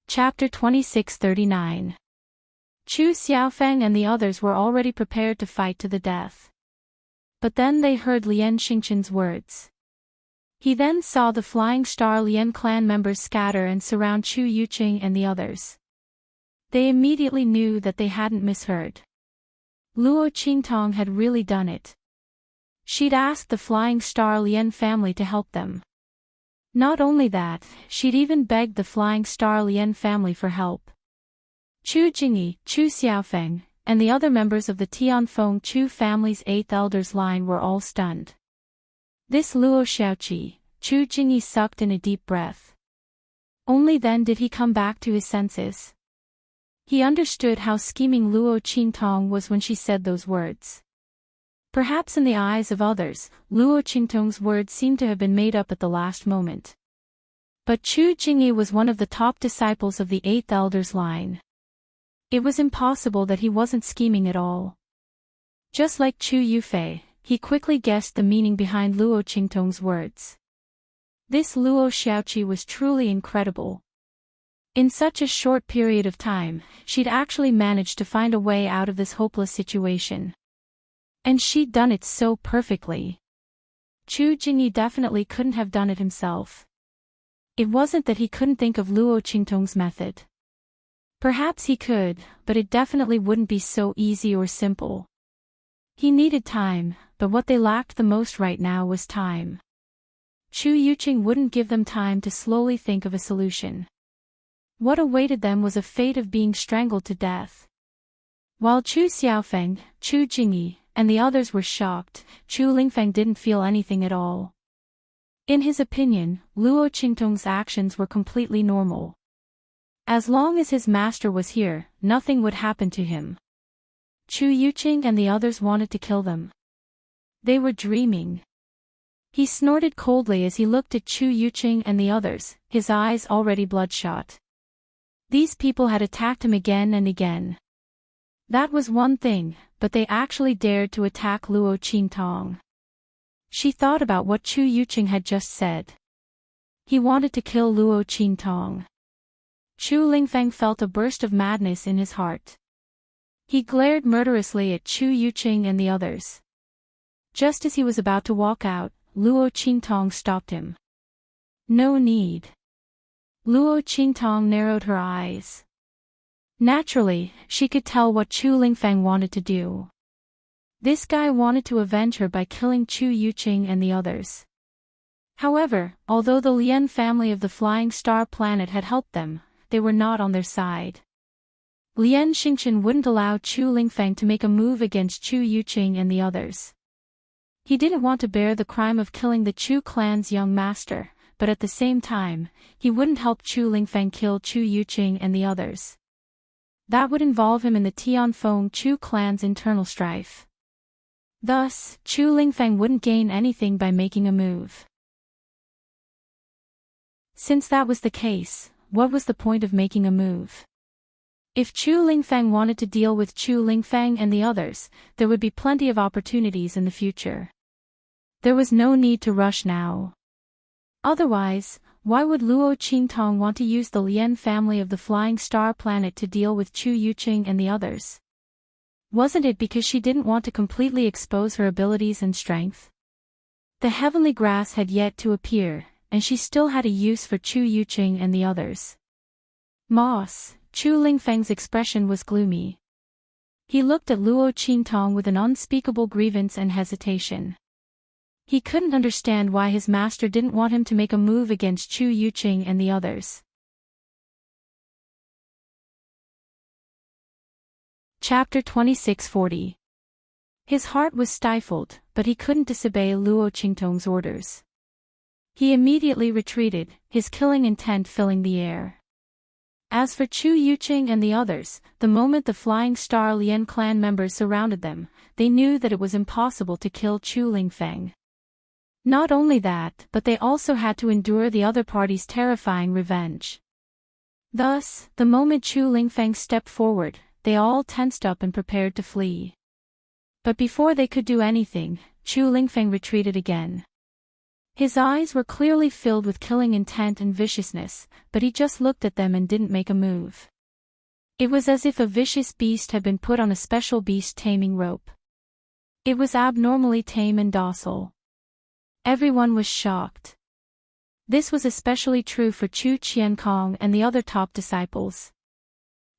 Chapter 2639. Chu Xiaofeng and the others were already prepared to fight to the death. But then they heard Lian Xingqian's words. He then saw the Flying Star Lian clan members scatter and surround Chu Yuqing and the others. They immediately knew that they hadn't misheard. Luo Qingtong had really done it. She'd asked the Flying Star Lien family to help them. Not only that, she'd even begged the Flying Star Lien family for help. Chu Jingyi, Chu Xiaofeng, and the other members of the Tianfeng Chu family's 8th elders line were all stunned. This Luo Xiaoqi, Chu Jingyi sucked in a deep breath. Only then did he come back to his senses. He understood how scheming Luo Qingtong was when she said those words. Perhaps in the eyes of others, Luo Qingtong's words seemed to have been made up at the last moment. But Chu Jingyi was one of the top disciples of the 8th elders line. It was impossible that he wasn't scheming at all. Just like Chu Yufei, he quickly guessed the meaning behind Luo Qingtong's words. This Luo Xiaoqi was truly incredible. In such a short period of time, she'd actually managed to find a way out of this hopeless situation. And she'd done it so perfectly. Chu Jingyi definitely couldn't have done it himself. It wasn't that he couldn't think of Luo Qingtong's method. Perhaps he could, but it definitely wouldn't be so easy or simple. He needed time, but what they lacked the most right now was time. Chu Yuqing wouldn't give them time to slowly think of a solution. What awaited them was a fate of being strangled to death. While Chu Xiaofeng, Chu Jingyi, and the others were shocked, Chu Lingfeng didn't feel anything at all. In his opinion, Luo Qingtong's actions were completely normal. As long as his master was here, nothing would happen to him. Chu Yuqing and the others wanted to kill them. They were dreaming. He snorted coldly as he looked at Chu Yuqing and the others, his eyes already bloodshot. These people had attacked him again and again. That was one thing, but they actually dared to attack Luo Qingtong. She thought about what Chu Yuqing had just said. He wanted to kill Luo Qingtong. Chu Lingfeng felt a burst of madness in his heart. He glared murderously at Chu Yuqing and the others. Just as he was about to walk out, Luo Qingtong stopped him. No need. Luo Qingtong narrowed her eyes. Naturally, she could tell what Chu Lingfeng wanted to do. This guy wanted to avenge her by killing Chu Yuqing and the others. However, although the Lien family of the Flying Star planet had helped them, they were not on their side. Lien Xingchen wouldn't allow Chu Lingfeng to make a move against Chu Yuqing and the others. He didn't want to bear the crime of killing the Chu clan's young master, but at the same time, he wouldn't help Chu Lingfeng kill Chu Yuqing and the others. That would involve him in the Tianfeng Chu clan's internal strife. Thus, Chu Lingfeng wouldn't gain anything by making a move. Since that was the case, what was the point of making a move? If Chu Lingfeng wanted to deal with Chu Lingfeng and the others, there would be plenty of opportunities in the future. There was no need to rush now. Otherwise, why would Luo Qingtong want to use the Lien family of the Flying Star planet to deal with Chu Yuqing and the others? Wasn't it because she didn't want to completely expose her abilities and strength? The heavenly grass had yet to appear, and she still had a use for Chu Yuqing and the others. Moss, Chu Lingfeng's expression was gloomy. He looked at Luo Qingtong with an unspeakable grievance and hesitation. He couldn't understand why his master didn't want him to make a move against Chu Yuqing and the others. Chapter 2640. His heart was stifled, but he couldn't disobey Luo Qingtong's orders. He immediately retreated, his killing intent filling the air. As for Chu Yuqing and the others, the moment the Flying Star Lien clan members surrounded them, they knew that it was impossible to kill Chu Lingfeng. Not only that, but they also had to endure the other party's terrifying revenge. Thus, the moment Chu Lingfeng stepped forward, they all tensed up and prepared to flee. But before they could do anything, Chu Lingfeng retreated again. His eyes were clearly filled with killing intent and viciousness, but he just looked at them and didn't make a move. It was as if a vicious beast had been put on a special beast taming rope. It was abnormally tame and docile. Everyone was shocked. This was especially true for Chu Qiankong and the other top disciples.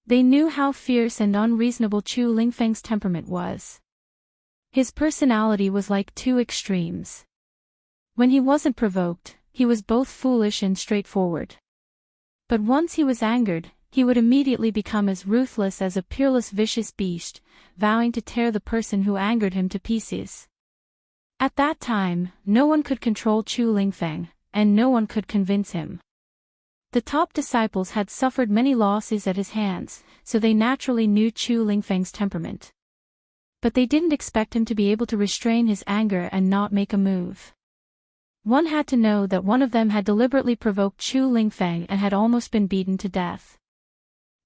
They knew how fierce and unreasonable Chu Lingfeng's temperament was. His personality was like two extremes. When he wasn't provoked, he was both foolish and straightforward. But once he was angered, he would immediately become as ruthless as a peerless vicious beast, vowing to tear the person who angered him to pieces. At that time, no one could control Chu Lingfeng, and no one could convince him. The top disciples had suffered many losses at his hands, so they naturally knew Chu Lingfeng's temperament. But they didn't expect him to be able to restrain his anger and not make a move. One had to know that one of them had deliberately provoked Chu Lingfeng and had almost been beaten to death.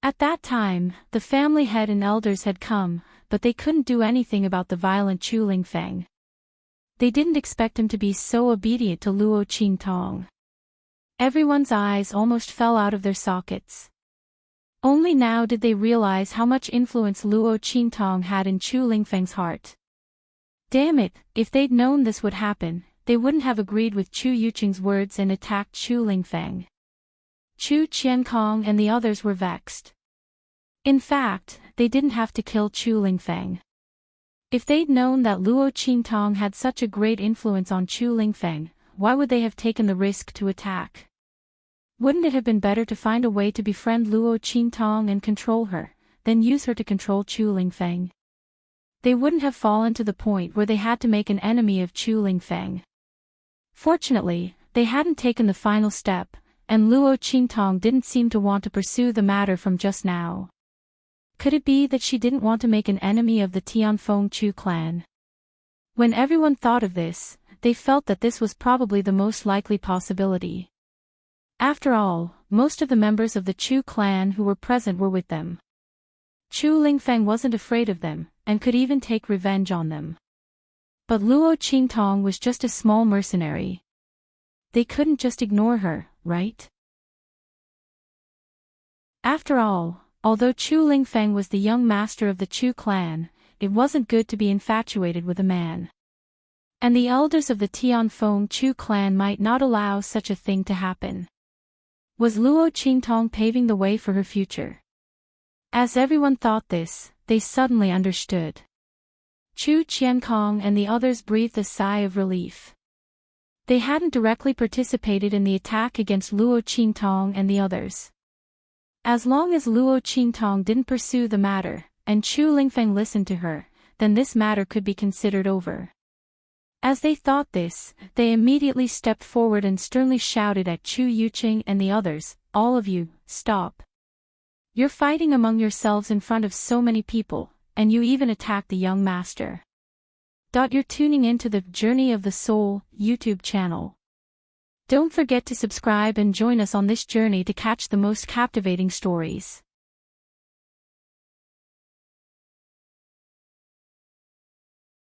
At that time, the family head and elders had come, but they couldn't do anything about the violent Chu Lingfeng. They didn't expect him to be so obedient to Luo Qingtong. Everyone's eyes almost fell out of their sockets. Only now did they realize how much influence Luo Qingtong had in Chu Lingfeng's heart. Damn it, if they'd known this would happen, they wouldn't have agreed with Chu Yuqing's words and attacked Chu Lingfeng. Chu Qiankong and the others were vexed. In fact, they didn't have to kill Chu Lingfeng. If they'd known that Luo Qingtong had such a great influence on Chu Lingfeng, why would they have taken the risk to attack? Wouldn't it have been better to find a way to befriend Luo Qingtong and control her, than use her to control Chu Lingfeng? They wouldn't have fallen to the point where they had to make an enemy of Chu Lingfeng. Fortunately, they hadn't taken the final step, and Luo Qingtong didn't seem to want to pursue the matter from just now. Could it be that she didn't want to make an enemy of the Tianfeng Chu clan? When everyone thought of this, they felt that this was probably the most likely possibility. After all, most of the members of the Chu clan who were present were with them. Chu Lingfeng wasn't afraid of them, and could even take revenge on them. But Luo Qingtong was just a small mercenary. They couldn't just ignore her, right? After all, although Chu Lingfeng was the young master of the Chu clan, it wasn't good to be infatuated with a man. And the elders of the Tianfeng Chu clan might not allow such a thing to happen. Was Luo Qingtong paving the way for her future? As everyone thought this, they suddenly understood. Chu Qiankong and the others breathed a sigh of relief. They hadn't directly participated in the attack against Luo Qingtong and the others. As long as Luo Qingtong didn't pursue the matter, and Chu Lingfeng listened to her, then this matter could be considered over. As they thought this, they immediately stepped forward and sternly shouted at Chu Yuqing and the others, "All of you, stop. You're fighting among yourselves in front of so many people, and you even attacked the young master. You're tuning into the Journey of the Soul YouTube channel. Don't forget to subscribe and join us on this journey to catch the most captivating stories.